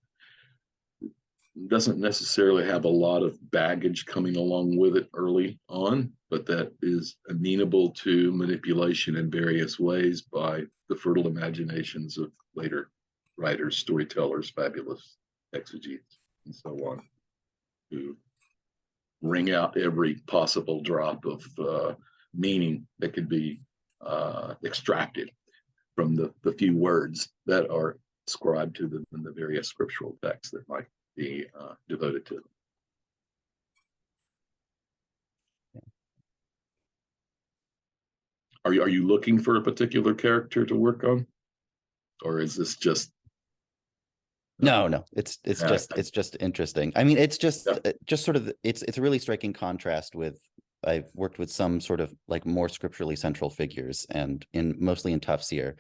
doesn't necessarily have a lot of baggage coming along with it early on, but that is amenable to manipulation in various ways by the fertile imaginations of later writers, storytellers, fabulous exegetes, and so on, who wring out every possible drop of meaning that could be extracted from the few words that are ascribed to them in the various scriptural texts that might be devoted to them. Are you looking for a particular character to work on, or is this just? No, it's just interesting. I mean, it's just sort of, it's a really striking contrast with, I've worked with some sort of like more scripturally central figures, and mostly in tafsir,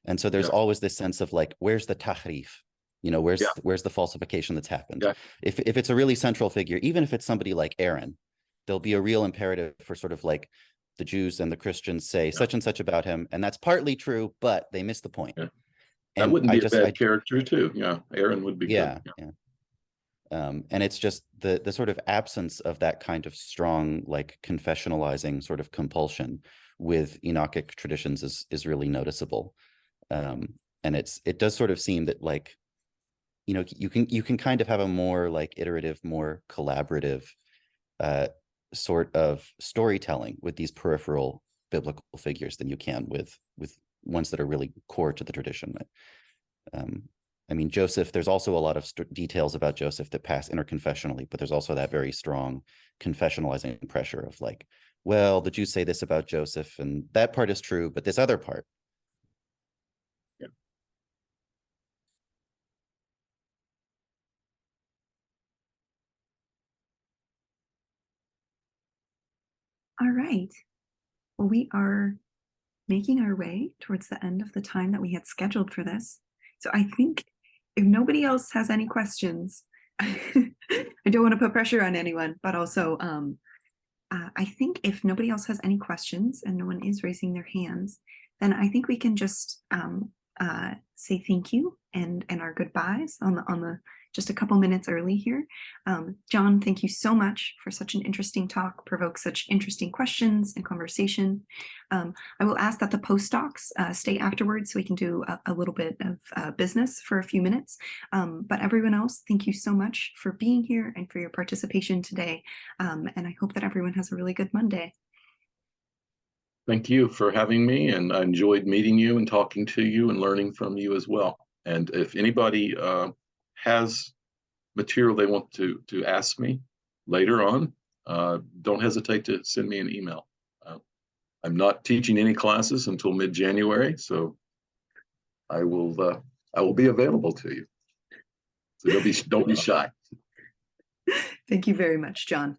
and so there's always this sense of like, where's the tahrif? You know, where's the falsification that's happened? If it's a really central figure, even if it's somebody like Aaron, there'll be a real imperative for sort of like the Jews and the Christians say such and such about him, and that's partly true, but they miss the point. That wouldn't be a bad character too. Yeah, Aaron would be good. And it's just the sort of absence of that kind of strong, like, confessionalizing sort of compulsion with Enochic traditions is really noticeable. And it does sort of seem that, like, you know, you can kind of have a more like iterative, more collaborative sort of storytelling with these peripheral biblical figures than you can with ones that are really core to the tradition. I mean, Joseph, there's also a lot of details about Joseph that pass interconfessionally, but there's also that very strong confessionalizing pressure of like, well, the Jews say this about Joseph, and that part is true, but this other part. Yeah. All right. Well, we are making our way towards the end of the time that we had scheduled for this. So I think if nobody else has any questions, I don't want to put pressure on anyone, but also I think if nobody else has any questions and no one is raising their hands, then I think we can just say thank you and our goodbyes on the just a couple minutes early here. John, thank you so much for such an interesting talk, provoked such interesting questions and conversation. I will ask that the postdocs stay afterwards so we can do a little bit of business for a few minutes. But everyone else, thank you so much for being here and for your participation today. And I hope that everyone has a really good Monday. Thank you for having me, and I enjoyed meeting you and talking to you and learning from you as well. And if anybody has material they want to ask me later on, don't hesitate to send me an email. I'm not teaching any classes until mid-January, so I will be available to you. So don't be shy. Thank you very much, John.